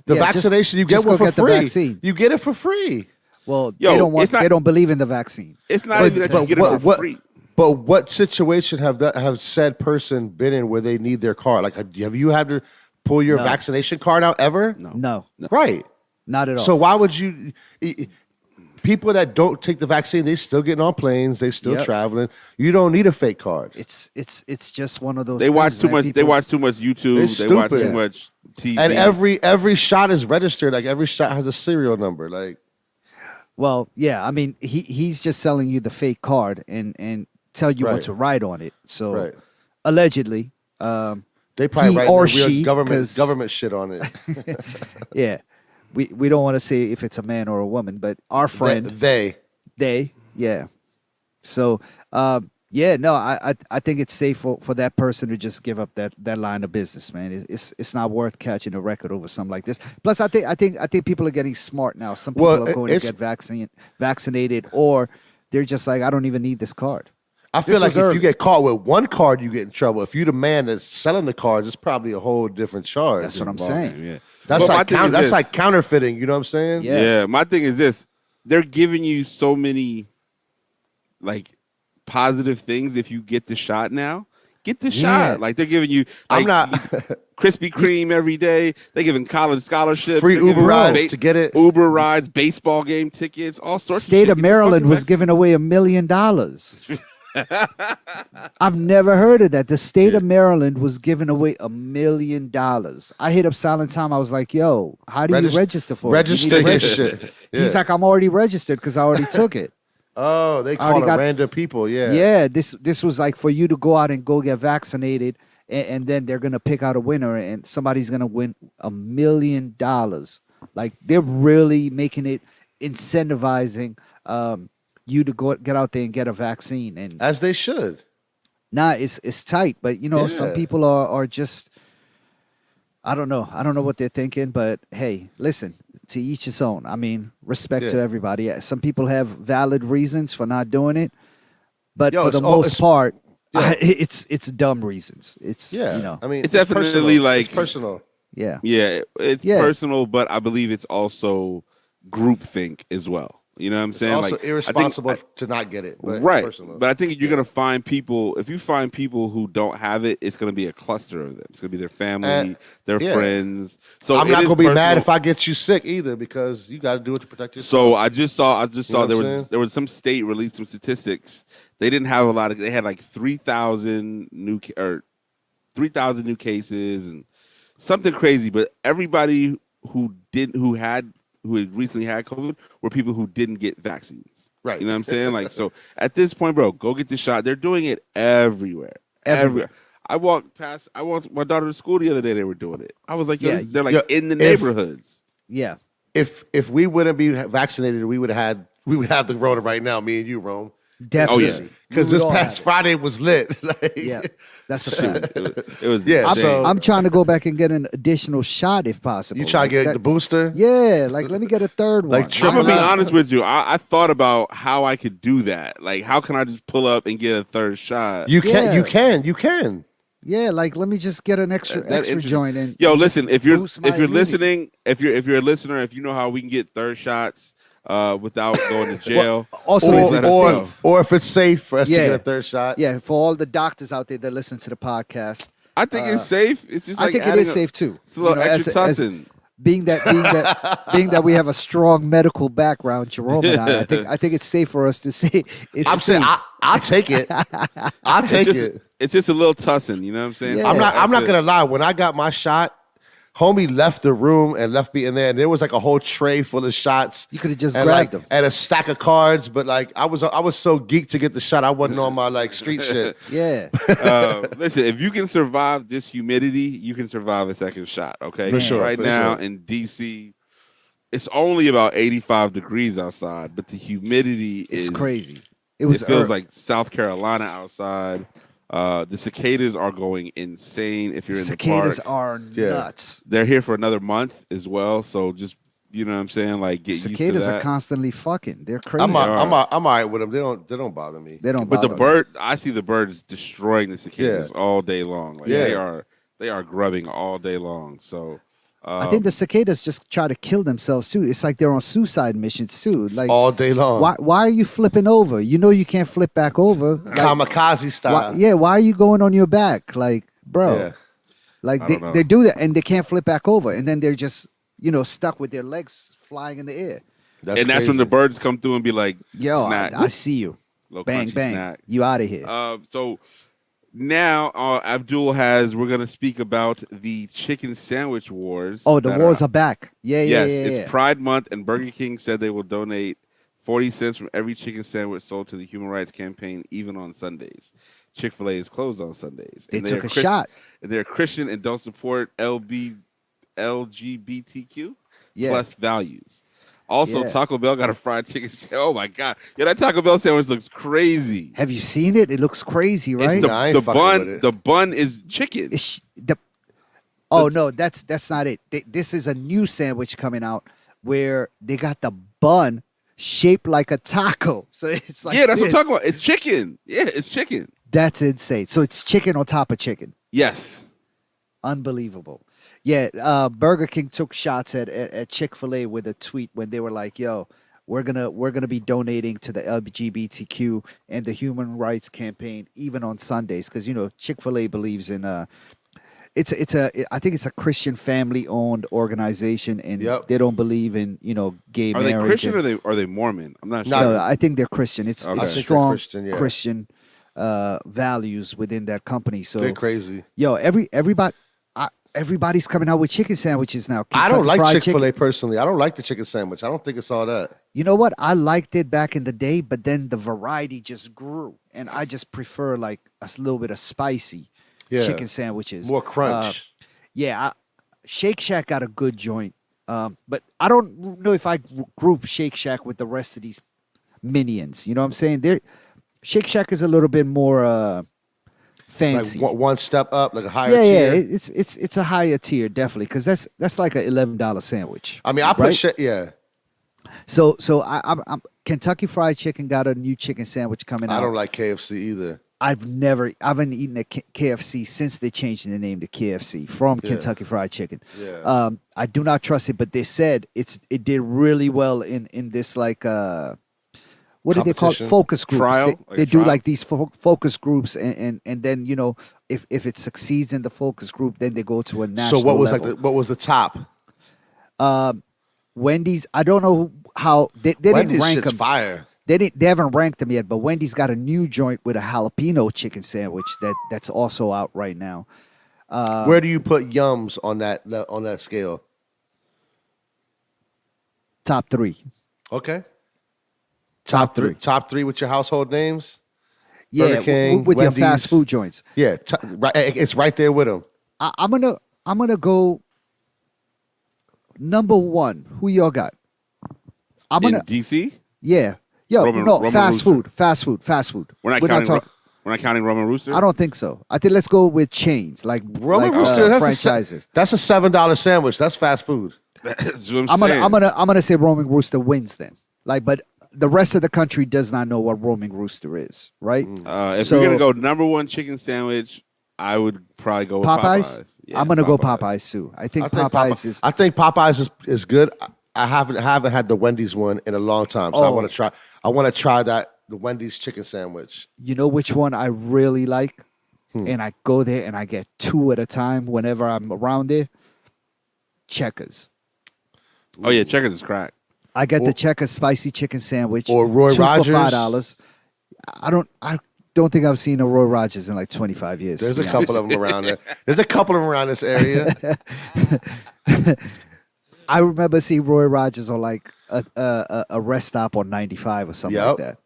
The vaccination you get one for free. You get it for free. Well, they don't believe in the vaccine. It's not even that you get it for free. But what situation have said person been in where they need their card? Like, have you had to pull your vaccination card out ever? No. Right. Not at all. So why would you? people that don't take the vaccine, they still getting on planes, they still traveling. You don't need a fake card. It's just one of those. They watch too much. They watch too much YouTube. They watch too much TV. And every shot is registered. Like every shot has a serial number. Like, well, yeah. I mean, he's just selling you the fake card and tell you what to write on it. So allegedly, they probably write or real government shit on it. Yeah. We don't want to say if it's a man or a woman, but our friend they yeah. So no, I think it's safe for that person to just give up that line of business, man. It's not worth catching a record over something like this. Plus, I think people are getting smart now. Some people are going to get vaccinated, or they're just like, I don't even need this card. I feel like if you get caught with one card, you get in trouble. If you're the man that's selling the cards, it's probably a whole different charge. That's what I'm saying. Yeah. That's like counterfeiting. You know what I'm saying? Yeah. My thing is this: they're giving you so many, like, positive things. If you get the shot now, get the shot. Like they're giving you. Like, I'm not Krispy Kreme every day. They're giving college scholarships, free Uber rides to get it. Uber rides, baseball game tickets, all sorts. State of of Maryland was giving away $1 million. I've never heard of that. The state of Maryland was giving away $1 million. I hit up Silent Time. I was like, yo, how do you register for it? Register. He's like, I'm already registered because I already took it. Oh, they call it random people. Yeah. Yeah. This was like for you to go out and go get vaccinated, and then they're going to pick out a winner, and somebody's going to win $1 million. Like they're really making it incentivizing you to go get out there and get a vaccine, and as they should. Nah, it's tight, but some people are just, I don't know what they're thinking, but hey, listen, to each his own. I mean, respect to everybody. Yeah, some people have valid reasons for not doing it, but for the most part, it's dumb reasons. It's I mean, it's definitely it's personal. Yeah, it's personal, but I believe it's also groupthink as well. You know what I'm saying? Also irresponsible to not get it. But right. Personal. But I think you're going to find people, if you find people who don't have it, it's going to be a cluster of them. It's going to be their family, their friends. So I'm not going to be mad if I get you sick either, because you got to do it to protect yourself. So I just saw there was some state released some statistics. They didn't have they had like 3,000 new cases and something crazy, but everybody who had recently had COVID were people who didn't get vaccines. Right. You know what I'm saying? Like, so at this point, bro, go get the shot. They're doing it everywhere. I walked my daughter to school the other day. They were doing it. I was like, they're like in the neighborhoods. Yeah. If we wouldn't be vaccinated, we would have the Rona right now, me and you, Rome. Definitely. Oh, yeah. Because this past Friday was lit. Yeah, that's a fact. It was I'm trying to go back and get an additional shot if possible. You try to get the booster? Yeah, like let me get a third one. I'm going to be honest with you. I thought about how I could do that. Like, how can I just pull up and get a third shot? You can. Yeah, like let me just get an extra joint in. Yo, listen, if you're listening, if you're a listener, if you know how we can get third shots without going to jail. Or if it's safe for us to get a third shot. Yeah, for all the doctors out there that listen to the podcast. I think it's safe. It's just like I think it is safe too. It's a little extra tussin. Being that we have a strong medical background, Jerome and I think it's safe for us to say it's safe. I'll take it. I'll take it. It's just a little tussin, you know what I'm saying? Yeah. I'm not gonna lie. When I got my shot, homie left the room and left me in there, and there was like a whole tray full of shots. You could have just grabbed them and a stack of cards, but like I was so geeked to get the shot, I wasn't on my like street shit. Yeah. Listen, if you can survive this humidity, you can survive a second shot. Okay, for sure. Right now in DC, it's only about 85 degrees outside, but the humidity is crazy. It feels like South Carolina outside. The cicadas are going insane. If you're in the park, cicadas are nuts. They're here for another month as well. So just, you know what I'm saying, like get used to that. Cicadas are constantly fucking. They're crazy. I'm all right with them. They don't bother me. They don't. But I see the birds destroying the cicadas all day long. Like they are grubbing all day long. So. I think the cicadas just try to kill themselves too. It's like they're on suicide missions too, like all day long. Why are you flipping over? You know you can't flip back over. Kamikaze style. Why are you going on your back? Like, bro, like they do that and they can't flip back over, and then they're just stuck with their legs flying in the air. That's when the birds come through and be like, yo, snack. I see you. Bang, bang. Snack. You out of here. So now, we're going to speak about the chicken sandwich wars. Oh, the wars are back. Yes, it's Pride Month, and Burger King said they will donate 40 cents from every chicken sandwich sold to the Human Rights Campaign, even on Sundays. Chick-fil-A is closed on Sundays. They took a shot. And they're Christian and don't support LGBTQ plus values. Also, Taco Bell got a fried chicken sandwich. Oh, my God. Yeah, that Taco Bell sandwich looks crazy. Have you seen it? It looks crazy, right? The bun is chicken. No, that's not it. This is a new sandwich coming out where they got the bun shaped like a taco. So it's like that's what I'm talking about. It's chicken. Yeah, it's chicken. That's insane. So it's chicken on top of chicken. Yes. Unbelievable. Yeah, Burger King took shots at Chick-fil-A with a tweet when they were like, "Yo, we're gonna be donating to the LGBTQ and the Human Rights Campaign even on Sundays because Chick-fil-A believes in I think it's a Christian family-owned organization, and they don't believe in gay marriage. Are they Christian or are they Mormon? I'm not sure. No, I think they're Christian. It's strong Christian values within that company. So they're crazy. Yo, everybody's coming out with chicken sandwiches now. I don't like Chick-fil-A personally. I don't like the chicken sandwich. I don't think it's all that. You know what? I liked it back in the day, but then the variety just grew, and I just prefer like a little bit of spicy chicken sandwiches. More crunch. Shake Shack got a good joint, but I don't know if I group Shake Shack with the rest of these minions. You know what I'm saying? Shake Shack is a little bit more fancy, like one step up, like a higher Yeah, tier. it's a higher tier definitely because that's like an $11 sandwich. I mean, I put So I'm Kentucky Fried Chicken got a new chicken sandwich coming out. I don't like KFC either. I haven't eaten at KFC since they changed the name to KFC from Kentucky Fried Chicken. Yeah. I do not trust it, but they said it did really well in this like what do they call it? Focus groups. Trial? They do like these focus groups, and then if it succeeds in the focus group, then they go to a national. So what was level. what was the top? Wendy's. I don't know how they didn't rank them. Fire. They haven't ranked them yet, but Wendy's got a new joint with a jalapeno chicken sandwich that's also out right now. Where do you put Yums on that scale? Top 3. Okay. Top 3. Top 3 with your household names? Yeah, Burger King, with Wendy's. your fast food joints. Yeah, it's right there with them. I'm gonna go number 1. Who y'all got? In DC? Yeah. Roman fast food. We're not counting Roman Rooster? I don't think so. I think let's go with chains, like Roman Rooster, franchises. That's a $7 sandwich. That's fast food. That's what I'm gonna say Roman Rooster wins then. But the rest of the country does not know what Roman Rooster is, right? If we're gonna go number 1 chicken sandwich, I would probably go with Popeyes. Yeah, I'm gonna go Popeyes too. I think Popeyes is good. I haven't had the Wendy's one in a long time, so I want to try the Wendy's chicken sandwich. You know which one I really like, and I go there and I get 2 at a time whenever I'm around there. Checkers. Oh yeah, Checkers is crack. I get the Checkers spicy chicken sandwich or Roy 2 Rogers for $5. I don't think I've seen a Roy Rogers in like 25 years. There's a couple of them around there. There's a couple of them around this area. I remember seeing Roy Rogers on like a rest stop on 95 or something like that.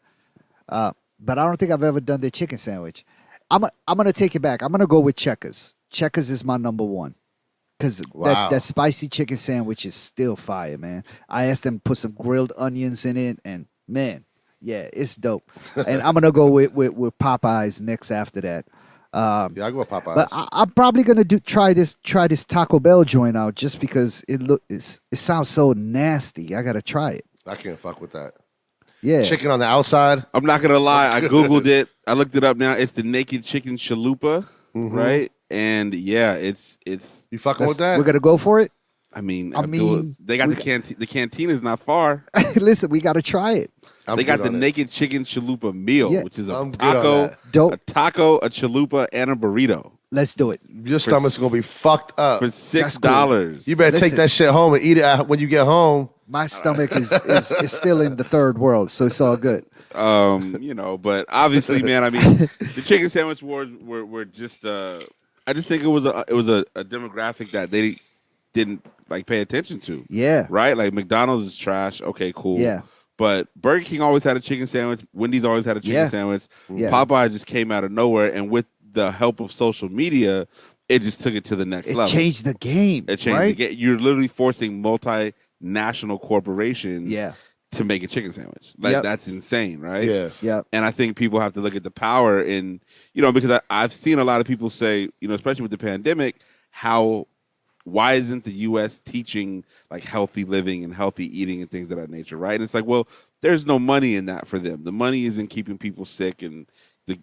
But I don't think I've ever done the chicken sandwich. I'm gonna take it back. I'm gonna go with Checkers. Checkers is my number 1 because that spicy chicken sandwich is still fire, man. I asked them to put some grilled onions in it, and man, yeah, it's dope. And I'm gonna go with Popeyes next after that. I go with Popeyes. But I'm probably gonna try this Taco Bell joint out just because it sounds so nasty. I gotta try it. I can't fuck with that. Yeah, chicken on the outside. I'm not gonna lie. I googled it. I looked it up now. It's the naked chicken chalupa, right? And yeah, it's. You fucking with that? We're gonna go for it. I mean, they got the canteen. The canteen is not far. Listen, we gotta try it. They got the naked chicken chalupa meal, which is a I'm taco, a chalupa, and a burrito. Let's do it. Your stomach's gonna be fucked up. For $6. You better take that shit home and eat it when you get home. My stomach is still in the third world, so it's all good. But obviously, man, I mean, the chicken sandwich wars were just. I just think it was a demographic that they didn't like pay attention to. Yeah. Right. Like McDonald's is trash. Okay, cool. Yeah. But Burger King always had a chicken sandwich. Wendy's always had a chicken sandwich. Yeah. Popeye just came out of nowhere, and with the help of social media, it just took it to the next level. It changed the game. It changed the game. You're literally forcing multinational corporations to make a chicken sandwich. Like that's insane, right? Yeah. Yeah. And I think people have to look at the power in, because I've seen a lot of people say, especially with the pandemic, why isn't the U.S. teaching like healthy living and healthy eating and things of that nature, right? And it's like, well, there's no money in that for them. The money is in keeping people sick and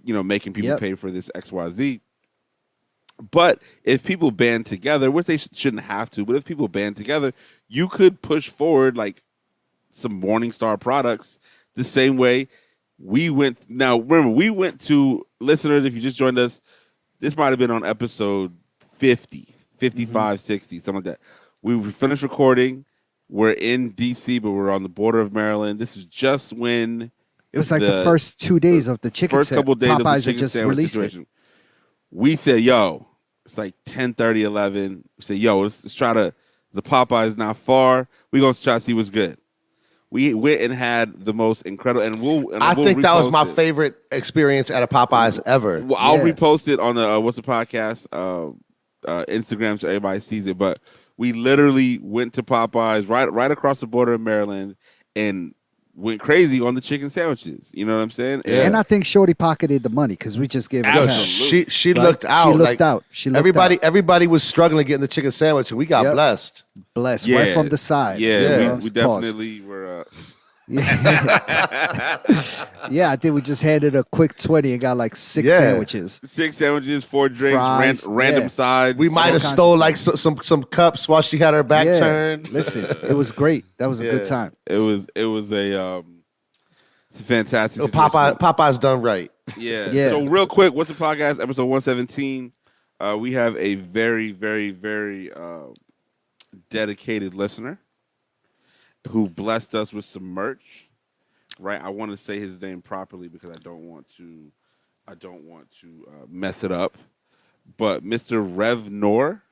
making people pay for this XYZ. But if people band together, which they shouldn't have to, but if people band together, you could push forward like some Morningstar products the same way we went. Now, remember, we went to listeners. If you just joined us, this might have been on episode 50, 55, 60, something like that. We finished recording. We're in D.C., but we're on the border of Maryland. This is just when it was like the first 2 days of the chicken first couple days Popeyes of the chicken just sandwich released situation. We said, yo, it's like 10:30, 11. We said, yo, let's try to, the Popeyes not far. We're going to try to see what's good. We went and had the most incredible, I think that was my favorite experience at a Popeyes ever. Well, I'll repost it on the What's the Podcast Instagram so everybody sees it. But we literally went to Popeyes right across the border of Maryland and went crazy on the chicken sandwiches. You know what I'm saying? And I think Shorty pocketed the money because we just gave it to her. She looked out. She looked out. Everybody was struggling getting the chicken sandwich, and we got blessed. Blessed right from the side. Yeah, we definitely were. I think we just handed a quick 20 and got like 6 sandwiches. 6 sandwiches, 4 drinks, fries, random sides. We might have stole like some cups while she had her back turned. Listen, it was great. That was a good time. It was a fantastic. Popeye's done right. Yeah. So real quick, What's the Podcast? Episode 117. We have a very, very, very dedicated listener who blessed us with some merch. Right, I want to say his name properly because I don't want to mess it up. But Mr. Rev Noir,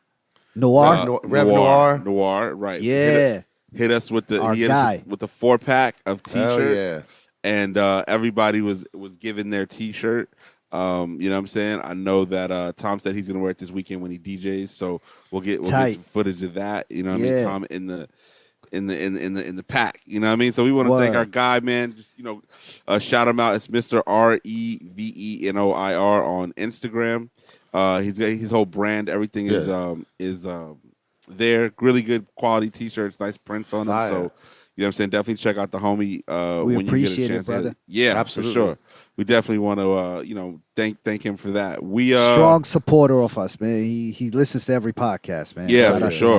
right? Yeah, hit us with the guy with the 4-pack of T-shirts. Oh, yeah. And everybody was given their T-shirt. You know what I'm saying? I know that Tom said he's gonna wear it this weekend when he DJs, so we'll get some footage of that. You know what I mean? Tom in the pack. You know what I mean? So we want to thank our guy, man. Just shout him out. It's Mr. REVENOIR on Instagram. He's got his whole brand. Everything is there. Really good quality T-shirts, nice prints on them. So you know what I'm saying? Definitely check out the homie we when appreciate you get a chance. It, brother. Yeah, absolutely. For sure. We definitely want to thank him for that. We strong supporter of us, man. He listens to every podcast, man. Yeah,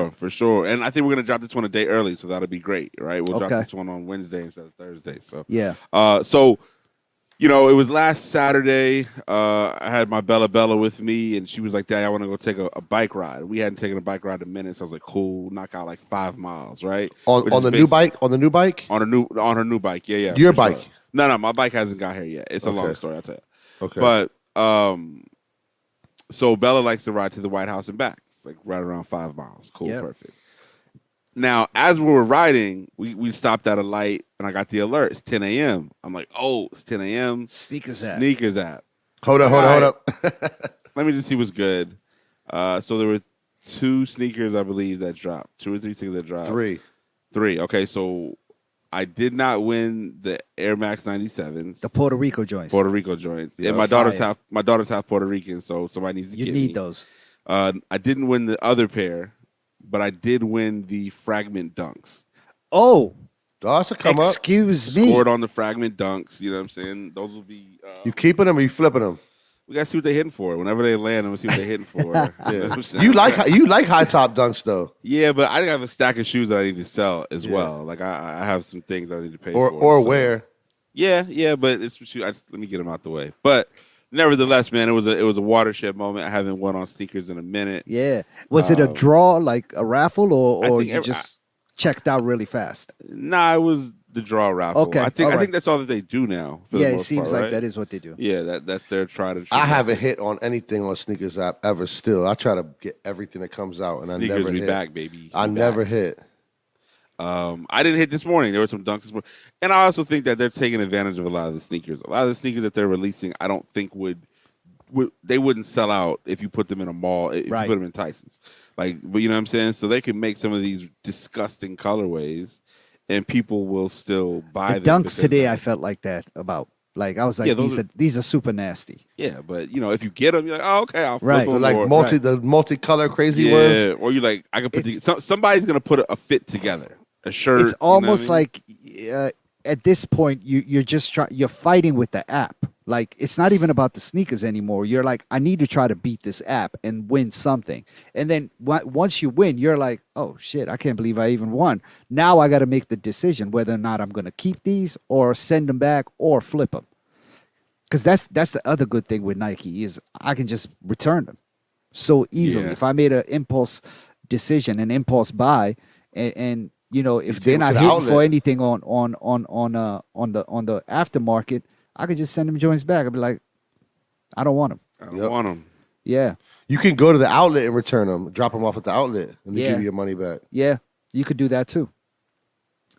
for sure. And I think we're gonna drop this one a day early, so that'll be great, right? We'll drop this one on Wednesday instead of Thursday. So it was last Saturday. I had my Bella with me, and she was like, "Dad, I want to go take a bike ride." We hadn't taken a bike ride in a minute, so I was like, "Cool, knock out like 5 miles, right?" On the new bike? On the new bike? On her new bike, yeah. Your bike? Sure. No, my bike hasn't got here yet. It's a long story, I'll tell you. Okay. But so Bella likes to ride to the White House and back. It's like right around 5 miles. Cool, perfect. Now, as we were riding, we stopped at a light, and I got the alert. It's 10 a.m. I'm like, oh, it's 10 a.m. Sneakers app. Hold up. Let me just see what's good. So there were 2 sneakers, I believe, that dropped. 2 or 3 sneakers that dropped. 3. Okay, so I did not win the Air Max 97s. The Puerto Rico joints. Yeah, and my daughter's half Puerto Rican, so somebody needs to get me. You need those. I didn't win the other pair, but I did win the Fragment Dunks. Oh, that's a come up. Excuse me. Scored on the Fragment Dunks. You know what I'm saying? Those will be. You keeping them or you flipping them? We got to see what they're hitting for. Whenever they land, I'm going to see what they're hitting for. You like high top dunks though. Yeah, but I have a stack of shoes that I need to sell as well. Like I have some things I need to pay for. Or wear. Yeah, but it's some shoes. Let me get them out the way. But nevertheless, man, it was a watershed moment. I haven't won on sneakers in a minute. Yeah. Was it a draw, like a raffle, or you just checked out really fast? Nah, it was the draw raffle. Okay. I think that's all that they do now. For Yeah, the it most seems part, like right? that is what they do. Yeah, that's their try to. I haven't hit on anything on sneakers app ever. Still, I try to get everything that comes out, and sneakers I never hit. Back, baby. I never hit. I didn't hit this morning. There were some dunks this morning. And I also think that they're taking advantage of a lot of the sneakers. A lot of the sneakers that they're releasing, I don't think they wouldn't sell out if you put them in a mall, if you put them in Tyson's. Like, but you know what I'm saying? So they can make some of these disgusting colorways and people will still buy them. Dunks today, I felt like that about. Like, I was like, these are super nasty. Yeah, but, you know, if you get them, you're like, oh, okay, I'll flip them. Like the multicolor crazy ones. Yeah, or you like, I can put somebody's going to put a fit together. A shirt. It's almost like at this point you're just you're fighting with the app. Like, it's not even about the sneakers anymore. You're like, I need to try to beat this app and win something. And then once you win, you're like, oh shit, I can't believe I even won. Now I got to make the decision whether or not I'm going to keep these or send them back or flip them. Because that's the other good thing with Nike is I can just return them so easily. Yeah. If I made an impulse decision, an impulse buy, and you know, if they're not hitting for anything on the aftermarket, I could just send them joints back. I'd be like, I don't want them. I don't want them. Yeah. You can go to the outlet and return them, drop them off at the outlet, and they give you your money back. Yeah, you could do that too.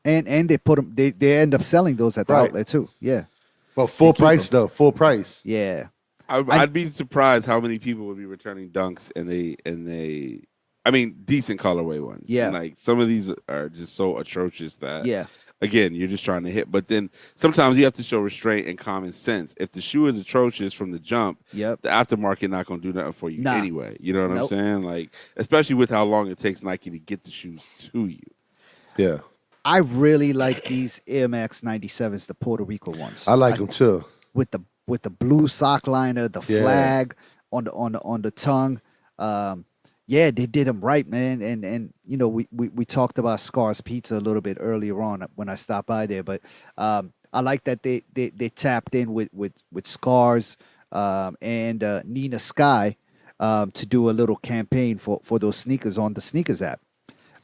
And they put them. They end up selling those at the outlet too. Yeah. But full price though, full price. Yeah. I'd be surprised how many people would be returning dunks and they. I mean, decent colorway ones. Yeah. And like some of these are just so atrocious that, again, you're just trying to hit. But then sometimes you have to show restraint and common sense. If the shoe is atrocious from the jump, the aftermarket not going to do nothing for you anyway. You know what I'm saying? Like, especially with how long it takes Nike to get the shoes to you. Yeah. I really like these Air Max 97s, the Puerto Rico ones. I like them too. With the blue sock liner, the flag on the tongue. Yeah, they did them right, man. And you know, we talked about Scar's Pizza a little bit earlier on when I stopped by there, but I like that they tapped in with Scar's and Nina Sky to do a little campaign for those sneakers on the sneakers app.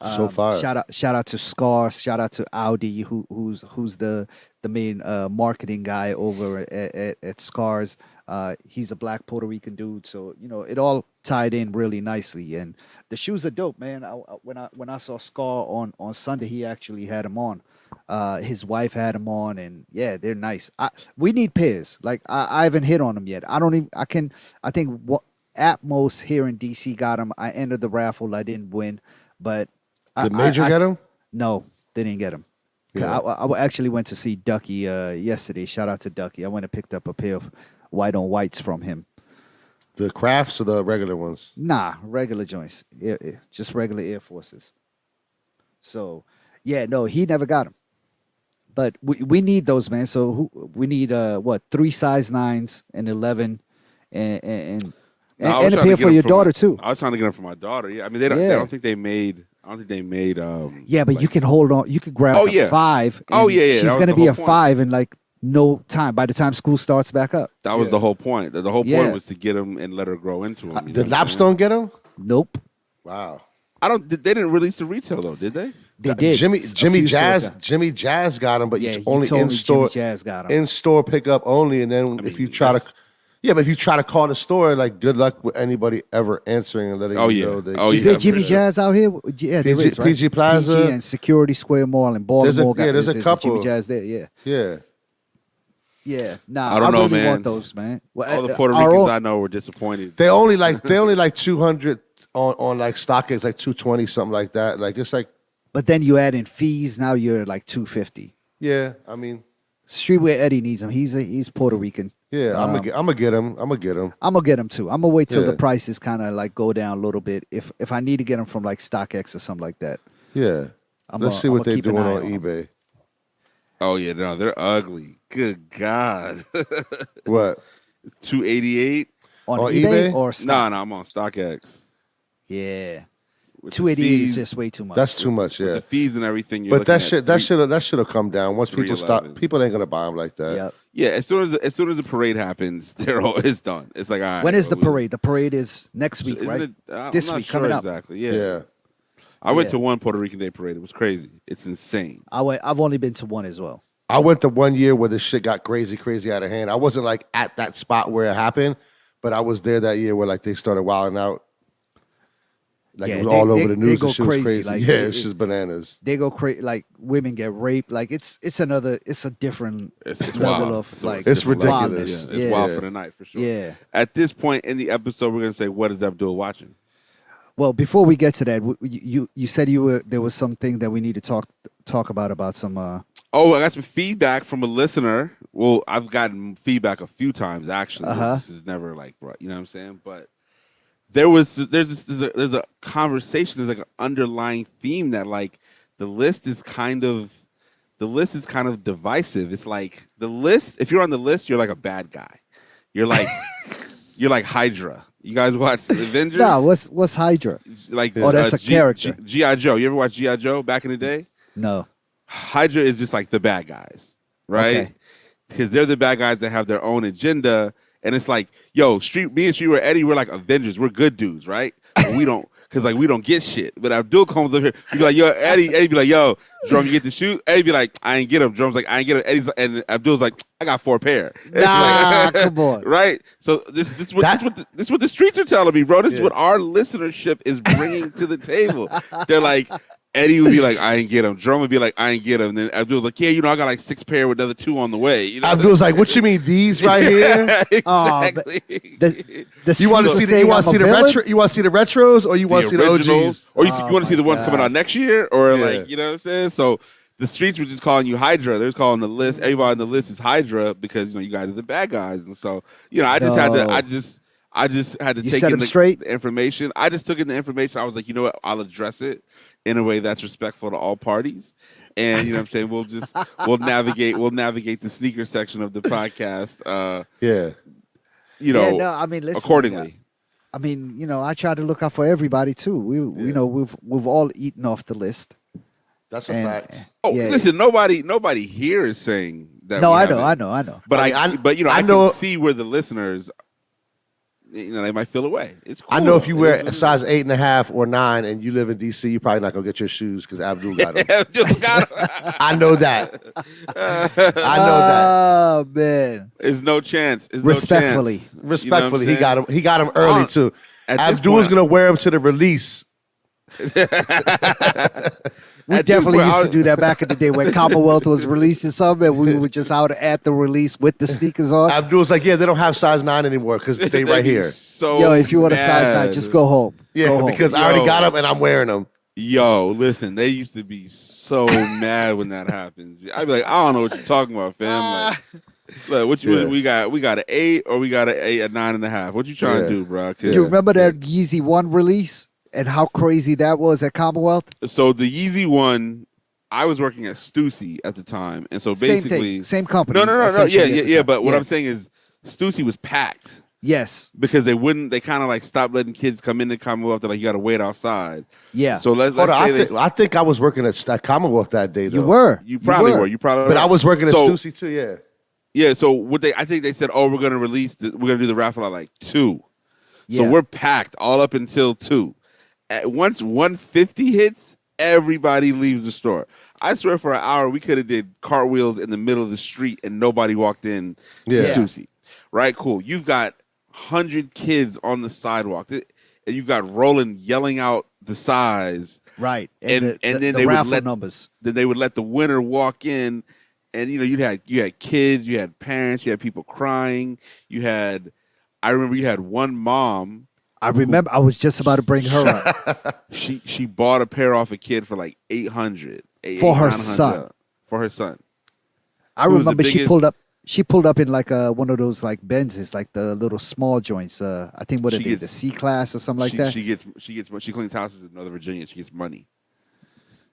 So far, shout out to Scars, shout out to Audi, who's the main marketing guy over at Scars. He's a black Puerto Rican dude, so you know it all tied in really nicely. And the shoes are dope, man. When I saw Scar on Sunday, he actually had them on. His wife had them on, and yeah, they're nice. We need pairs. Like I haven't hit on them yet. I think what Atmos here in DC got them. I entered the raffle. I didn't win, but did Major get them? No, they didn't get them. Yeah. I actually went to see Ducky yesterday. Shout out to Ducky. I went and picked up a pair of white on whites from him. The crafts or the regular ones? Nah, regular joints. Just regular Air Forces. So, yeah, no, he never got them. But we need those, man. So we need 3 size 9s and 11 and a pair for your daughter too. I was trying to get them for my daughter. Yeah, I mean they don't think they made. I don't think they made. Yeah, but you can hold on. You could grab a 5. She's gonna be a 5 in like no time. By the time school starts back up. That was the whole point. The whole point was to get them and let her grow into them. Did Lapstone get them? Nope. Wow. They didn't release the retail though, did they? They did. Jimmy Jazz got them, but only in store. Jimmy Jazz got them. In store pickup only, and then if you try to call the store, like good luck with anybody ever answering and letting you know. Is there Jimmy Jazz out here? Yeah, there is, right? PG Plaza, PG and Security Square Mall in Baltimore. There's a couple. Jimmy Jazz there. Yeah. Yeah. Yeah. Nah, I don't know, really man. want those, man. Well, all the Puerto Ricans I know were disappointed. They only like 200 on like StockX, like 220 something like that. Like it's like. But then you add in fees. Now you're like 250. Yeah, I mean. Streetwear Eddy needs him. He's Puerto Rican. Yeah, I'm gonna get him. I'm gonna get him too. I'm gonna wait till the prices kind of like go down a little bit. If I need to get them from like StockX or something like that. Yeah. Let's see what they're doing on eBay. Oh yeah, no, they're ugly. Good God. What? 288 on eBay or no, I'm on StockX. Yeah. $288 is just way too much. That's too much. Yeah, with the fees and everything. But that should have come down once people stop. People ain't gonna buy them like that. Yep. Yeah, as soon as the parade happens, it's done. It's like, all right. When is the parade? The parade is next week, Isn't right? This week sure coming up. Exactly. Yeah. I went to one Puerto Rican Day parade. It was crazy. It's insane. I've only been to one as well. I went to 1 year where the shit got crazy out of hand. I wasn't like at that spot where it happened, but I was there that year where like they started wilding out. Like it was all over the news. They go crazy. Like, it's just bananas. They go crazy. Like women get raped. Like it's a different level of like it's ridiculous. Yeah, it's wild for the night for sure. Yeah. At this point in the episode, we're gonna say, what is Abdul watching? Well, before we get to that, you said there was something that we need to talk about some. Oh, I got some feedback from a listener. Well, I've gotten feedback a few times actually. This is never like, you know what I'm saying? But there's a conversation. There's like an underlying theme that like the list is kind of divisive. It's like the list. If you're on the list, you're like a bad guy. You're like you're like Hydra. You guys watch the Avengers? No, what's Hydra? Like that's a character. G.I. Joe. You ever watch G.I. Joe back in the day? No. Hydra is just like the bad guys, right? Because they're the bad guys that have their own agenda. And it's like, yo, me and Streetwear Eddy, we're like Avengers. We're good dudes, right? But we don't, because like we don't get shit. But Abdul comes up here, he's like, yo, Eddie be like, yo, Jerome, you get to shoot? Eddie be like, I ain't get him. Jerome's like, I ain't get him. And Abdul's like, I got 4 pair. Nah, come on. Right? So this is what the streets are telling me, bro. This is what our listenership is bringing to the table. They're like, Eddie would be like, I ain't get him. Jerome would be like, I ain't get him. And then Abdul's like, yeah, I got like 6 pair with another 2 on the way. Abdul's like, what you mean these right here? Exactly. You want to see the retros, or you want to see the OGs, or you want to see the ones coming out next year, or like, you know what I'm saying? So the streets were just calling you Hydra. They're calling the list. Everybody on the list is Hydra because you guys are the bad guys, and so I just had to take in the information. I just took in the information. I was like, you know what? I'll address it in a way that's respectful to all parties. And you know what I'm saying? We'll navigate the sneaker section of the podcast. Listen, accordingly. I try to look out for everybody too. We've all eaten off the list. That's a fact. Oh, listen, nobody here is saying that. No, I know. But I can see where the listeners, they might feel away. It's cool. I know if you wear a size 8.5 or 9 and you live in DC, you're probably not gonna get your shoes because Abdul got them. I know that. Oh man, there's no chance. Respectfully, he got him. He got him early too. Abdul's gonna wear them to the release. We definitely used to do that back in the day when Commonwealth was releasing something, and we were just out at the release with the sneakers on. Abdul's like, yeah, they don't have size 9 anymore because they right here. So if you want a size 9, just go home. Yeah, because I already got them and I'm wearing them. Yo, listen, they used to be so mad when that happens. I'd be like, I don't know what you're talking about, fam. Look, we got an 8 or we got a 9.5. What you trying to do, bro? You remember that Yeezy 1 release? And how crazy that was at Commonwealth? So the Yeezy 1, I was working at Stussy at the time. And so basically... Same company. No. Yeah. But what I'm saying is Stussy was packed. Yes. Because they kind of like stopped letting kids come into Commonwealth. They're like, you got to wait outside. Yeah. So let's say I think I was working at Commonwealth that day, though. You were. You probably were. But I was working at Stussy too, yeah. Yeah, so I think they said, we're going to we're going to do the raffle at like 2. So we're packed all up until 2. Once 150 hits, everybody leaves the store. I swear for an hour, we could have did cartwheels in the middle of the street and nobody walked in to Stussy. Right? Cool. You've got 100 kids on the sidewalk. And you've got Roland yelling out the size. Right. And then the they would let numbers. Then they would let the winner walk in. And you had kids, you had parents, you had people crying. I remember you had one mom. I remember. I was just about to bring her up. She bought a pair off a kid for like $800 for her son. For her son. I remember she pulled up. She pulled up in like one of those like Benzes, like the little small joints. I think the C class or something like that. She cleans houses in Northern Virginia. She gets money.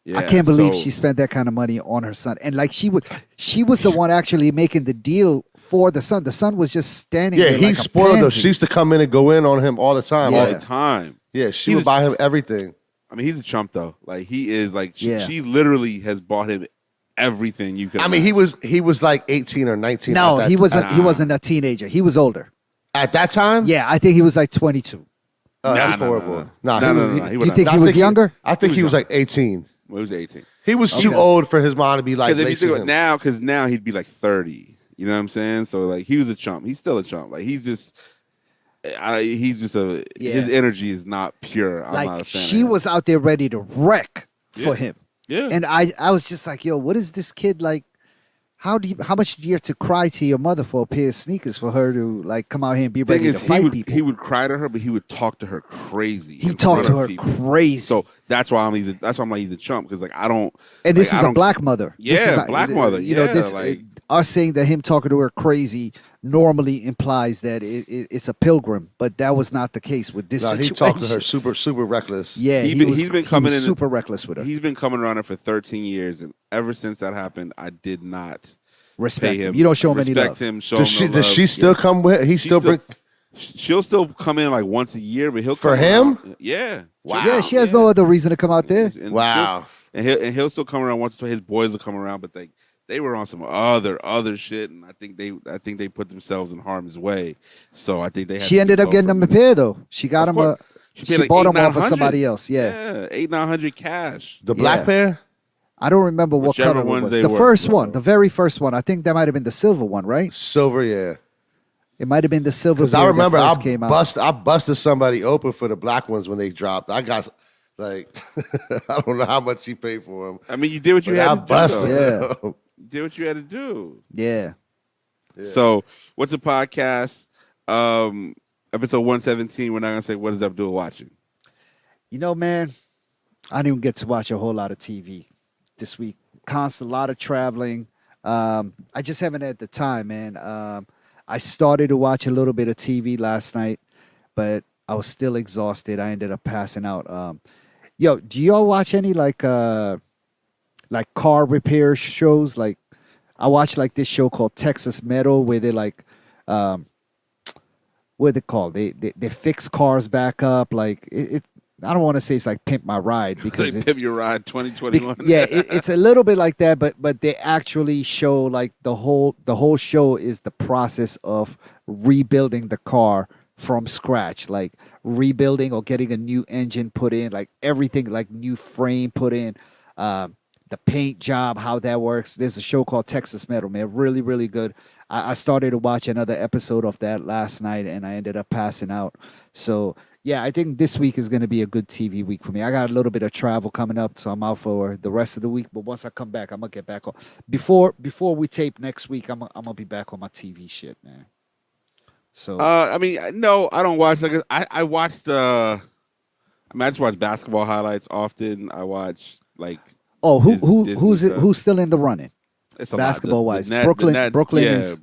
Yeah, I can't believe she spent that kind of money on her son. And like she was the one actually making the deal for the son. The son was just standing there. Yeah, he spoiled her. She used to come in and go in on him all the time. All the time. Yeah, she would buy him everything. I mean, he's a chump though. Like he is. Like Yeah. she literally has bought him everything you could. I mean, he was like 18 or 19. No, at he that wasn't. He Nah. wasn't a teenager. He was older. At that time? Yeah, I think he was like 22. Oh, that's Nah, horrible. No. He He You was think not. he I was think younger? I think he was like 18. Well, he was 18. He was too Okay. old for his mom to be like Because if you lacing think him. now, because now he'd be like 30. You know what I'm saying? So like he was a chump. He's still a chump. Like he's just. His energy is not pure. I'm not a Like fan she of him. was out there ready to wreck for Yeah. him. Yeah. And I was just like, yo, what is this kid like? How much do you have to cry to your mother for a pair of sneakers for her to like come out here and be Thing ready is, to fight people? he would cry to her, but he would talk to her crazy. He in talked front to of her people. crazy. So that's why I'm like he's a chump because like I don't. And this like, is I a don't- black mother. This Yeah, is not- black mother. You know, Yeah, this like- us saying that him talking to her crazy normally implies that it's a pilgrim, but that was not the case with this No, he situation. talked to her super reckless. Yeah, He's been he coming was in- super reckless with her. He's been coming around her for 13 years, and ever since that happened, I did not Respect pay him. him. You don't show him any respect love. him. Show Does him no does love. she still come with? He still bring. She'll still come in like once a year, but he'll For come him? around. Yeah. Wow. Yeah, she has no other reason to come out there. And Wow. he'll still come around once. So his boys will come around, but they were on some other shit, and I think they put themselves in harm's way. So I think they. Had She to ended up go getting from- him a pair though. She got Of him course. She paid like bought him 800, off of 900. somebody else. Yeah. Yeah, 800-900 cash. The black Yeah. pair? I don't remember what Whichever color it ones was. they The were. first one, the very first one. I think that might have been the silver one, right? Silver, yeah. It might have been the silver. Because I pair that remember first came out. I busted somebody open for the black ones when they dropped. I got like I don't know how much she paid for them. I mean, you did what you But had I to do. busted. though. Yeah. You did what you had to do. Yeah. So, what's the podcast? Episode 117. We're not gonna say what is Abdul watching. You know, man, I didn't get to watch a whole lot of TV this week. A lot of traveling. I just haven't had the time, man. I started to watch a little bit of TV last night, but I was still exhausted. I ended up passing out. Yo, do y'all watch any like car repair shows? Like, I watched like this show called Texas Metal, where they're like, what are they called? They fix cars back up. Like it I don't want to say it's like Pimp My Ride because They it's Pimp Your Ride 2021. yeah, it's a little bit like that, but they actually show like the whole show is the process of rebuilding the car from scratch, like rebuilding or getting a new engine put in, like everything, like new frame put in, the paint job, how that works. There's a show called Texas Metal, man, really, really good. I started to watch another episode of that last night, and I ended up passing out. So yeah, I think this week is going to be a good TV week for me. I got a little bit of travel coming up, so I'm out for the rest of the week. But once I come back, I'm gonna get back on. Before we tape next week, I'm gonna be back on my TV shit, man. So I mean, no, I don't watch. Like, I watched. I just watch basketball highlights often. I watch like. who's Disney stuff. who's still in the running? It's a lot. Basketball wise, The Nets- Brooklyn the Nets, Brooklyn yeah, is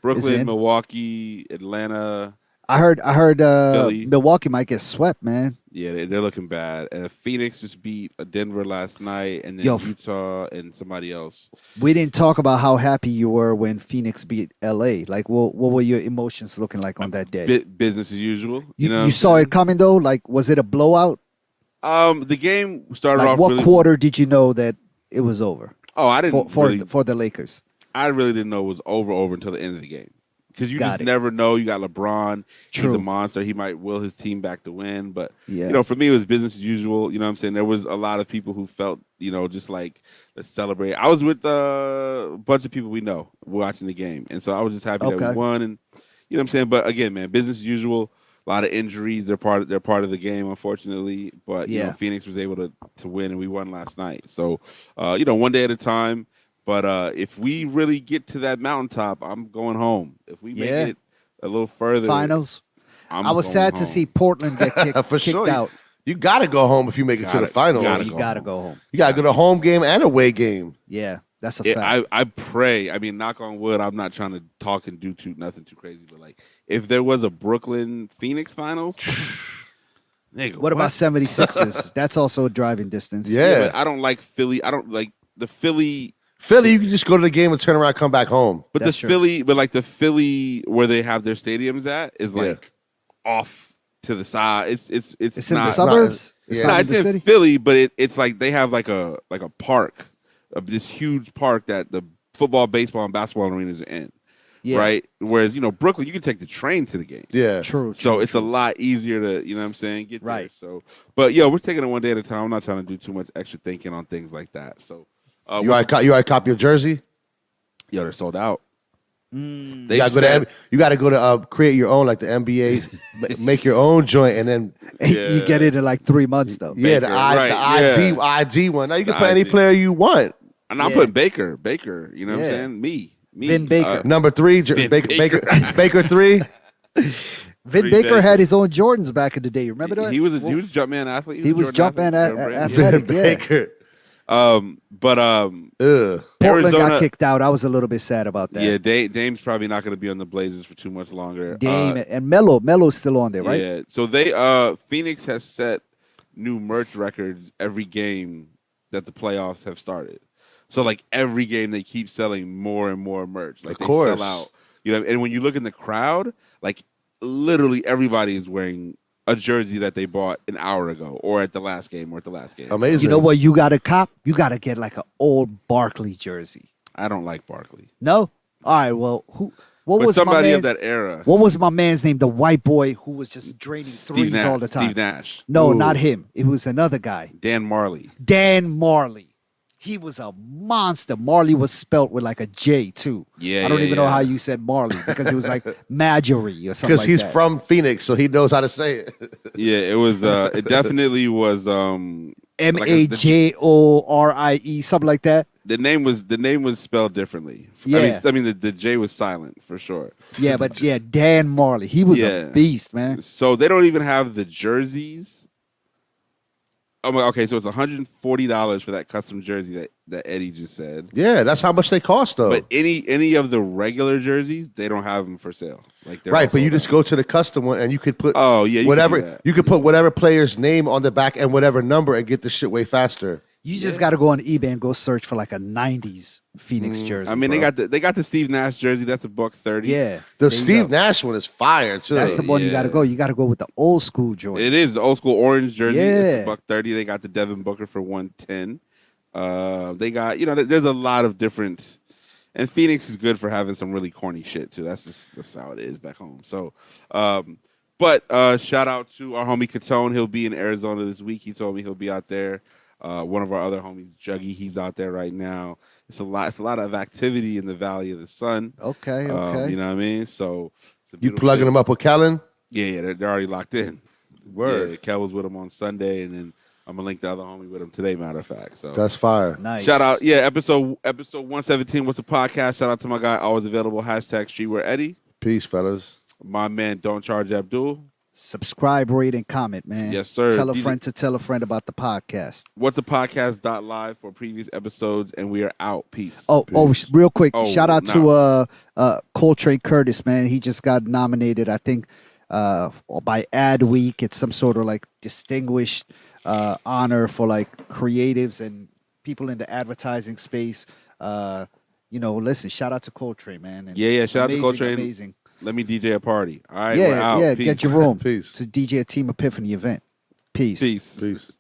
Brooklyn, in. Milwaukee, Atlanta. I heard Philly. Milwaukee might get swept, man. Yeah, they're looking bad. And Phoenix just beat Denver last night, and then Yo, Utah and somebody else. We didn't talk about how happy you were when Phoenix beat LA. Like, what were your emotions looking like on that day? Business as usual. You saw it coming though. Like, was it a blowout? The game started Like, off. what really, quarter did you know that it was over Oh, I didn't for the Lakers? I really didn't know it was over until the end of the game. Because you Got just it. never know. You got LeBron. He's True. a monster. He might will his team back to win. But, Yeah. for me, it was business as usual. You know what I'm saying? There was a lot of people who felt, just like, let's celebrate. I was with a bunch of people we know watching the game. And so I was just happy that Okay. we won. And, you know what I'm saying? But, again, man, business as usual. A lot of injuries. They're part of the game, unfortunately. But, Phoenix was able to win, and we won last night. So, one day at a time. But if we really get to that mountaintop, I'm going home. If we make it a little further, Finals. I was going sad to home. see Portland get For kicked sure. out. You got to go home if you make it to the finals. You gotta go home. You got to go to home game and away game. Yeah, that's a Yeah, fact. I pray. I mean, knock on wood. I'm not trying to talk and do nothing too crazy, but like, if there was a Brooklyn Phoenix finals, nigga, What about 76ers? That's also a driving distance. Yeah. but I don't like Philly. I don't like the Philly. Philly, you can just go to the game and turn around, come back home. But That's the true. Philly, but like the Philly where they have their stadiums at is like off to the side. It's in not the suburbs. It's It's not not it's in the in city. Philly, but it's like they have like a park, this huge park that the football, baseball, and basketball arenas are in. Yeah. Right. Whereas Brooklyn, you can take the train to the game. Yeah. True. So it's true. a lot easier to, you know what I'm saying, get there. Right. So, but we're taking it one day at a time. I'm not trying to do too much extra thinking on things like that. So, You already cop your jersey? they're sold out. You gotta go to create your own, like the NBA, make your own joint, and then You get it in like 3 months though. the ID one. Now you can put any player you want. And I'm putting Baker. You know what I'm saying? Me. Vin Baker. Number 3, Baker 3. Vin Baker had his own Jordans back in the day. Remember that? He was a Jumpman athlete. He was Jumpman athletic. Vin Baker. Portland Arizona got kicked out. I was a little bit sad about that. Yeah, Dame's probably not going to be on the Blazers for too much longer. Dame and Melo's still on there, right? Yeah. So Phoenix has set new merch records every game that the playoffs have started. So like every game they keep selling more and more merch. Like they sell out. And when you look in the crowd, like literally everybody is wearing a jersey that they bought an hour ago or at the last game. Amazing. You know what you got to cop? You got to get like an old Barkley jersey. I don't like Barkley. No? All right, well, what But was somebody of that era? What was my man's name? The white boy who was just draining threes all the time. Steve Nash. No, not him. It was another guy. Dan Marley. Dan Marley. He was a monster. Marley was spelt with like a J too. Yeah, I don't even know how you said Marley because it was like Marjorie or something. Because he's from Phoenix, so he knows how to say it. Yeah, it was. It definitely was. Majorie, something like that. The name was spelled differently. Yeah. I mean the J was silent for sure. Yeah, but Dan Marley. He was a beast, man. So they don't even have the jerseys. Okay, so it's $140 for that custom jersey that Eddie just said. Yeah, that's how much they cost, though. But any of the regular jerseys, they don't have them for sale. Like they're right, but you just go to the custom one and you could put whatever you could put whatever player's name on the back and whatever number and get the shit way faster. You just got to go on eBay and go search for like a '90s Phoenix jersey. I mean, bro. they got the Steve Nash jersey. That's $130. Yeah, The Steve Nash one is fire too. that's the one you got to go. You got to go with the old school joint. It is the old school orange jersey. Yeah. It's $130. They got the Devin Booker for $110. They got there's a lot of different, and Phoenix is good for having some really corny shit too. That's how it is back home. So, but shout out to our homie Catone. He'll be in Arizona this week. He told me he'll be out there. One of our other homies, Juggy, he's out there right now. It's a lot of activity in the Valley of the Sun. Okay. You know what I mean? So You plugging them up with Kellen? Yeah, they're already locked in. Word. Yeah, Kel was with him on Sunday, and then I'm gonna link the other homie with him today. Matter of fact, so That's fire. Nice. shout out, episode 117. What's a podcast? Shout out to my guy, always available. #Streetwear Eddy. Peace, fellas. My man, Don't Charge Abdul. Subscribe, rate, and comment, man. Yes, sir. Tell a friend to tell a friend about the podcast. What's a podcast.live for previous episodes, and we are out. Peace. Real quick, Oh, shout out to Coltrane Curtis, man. He just got nominated, I think, by Adweek. It's some sort of like distinguished honor for like creatives and people in the advertising space. Listen, shout out to Coltrane, man. And Shout out to Coltrane. Amazing. Let me DJ a party. All right, we're out. Yeah, Peace. get Jerome Peace. to DJ a Team Epiphany event. Peace. Peace. Peace.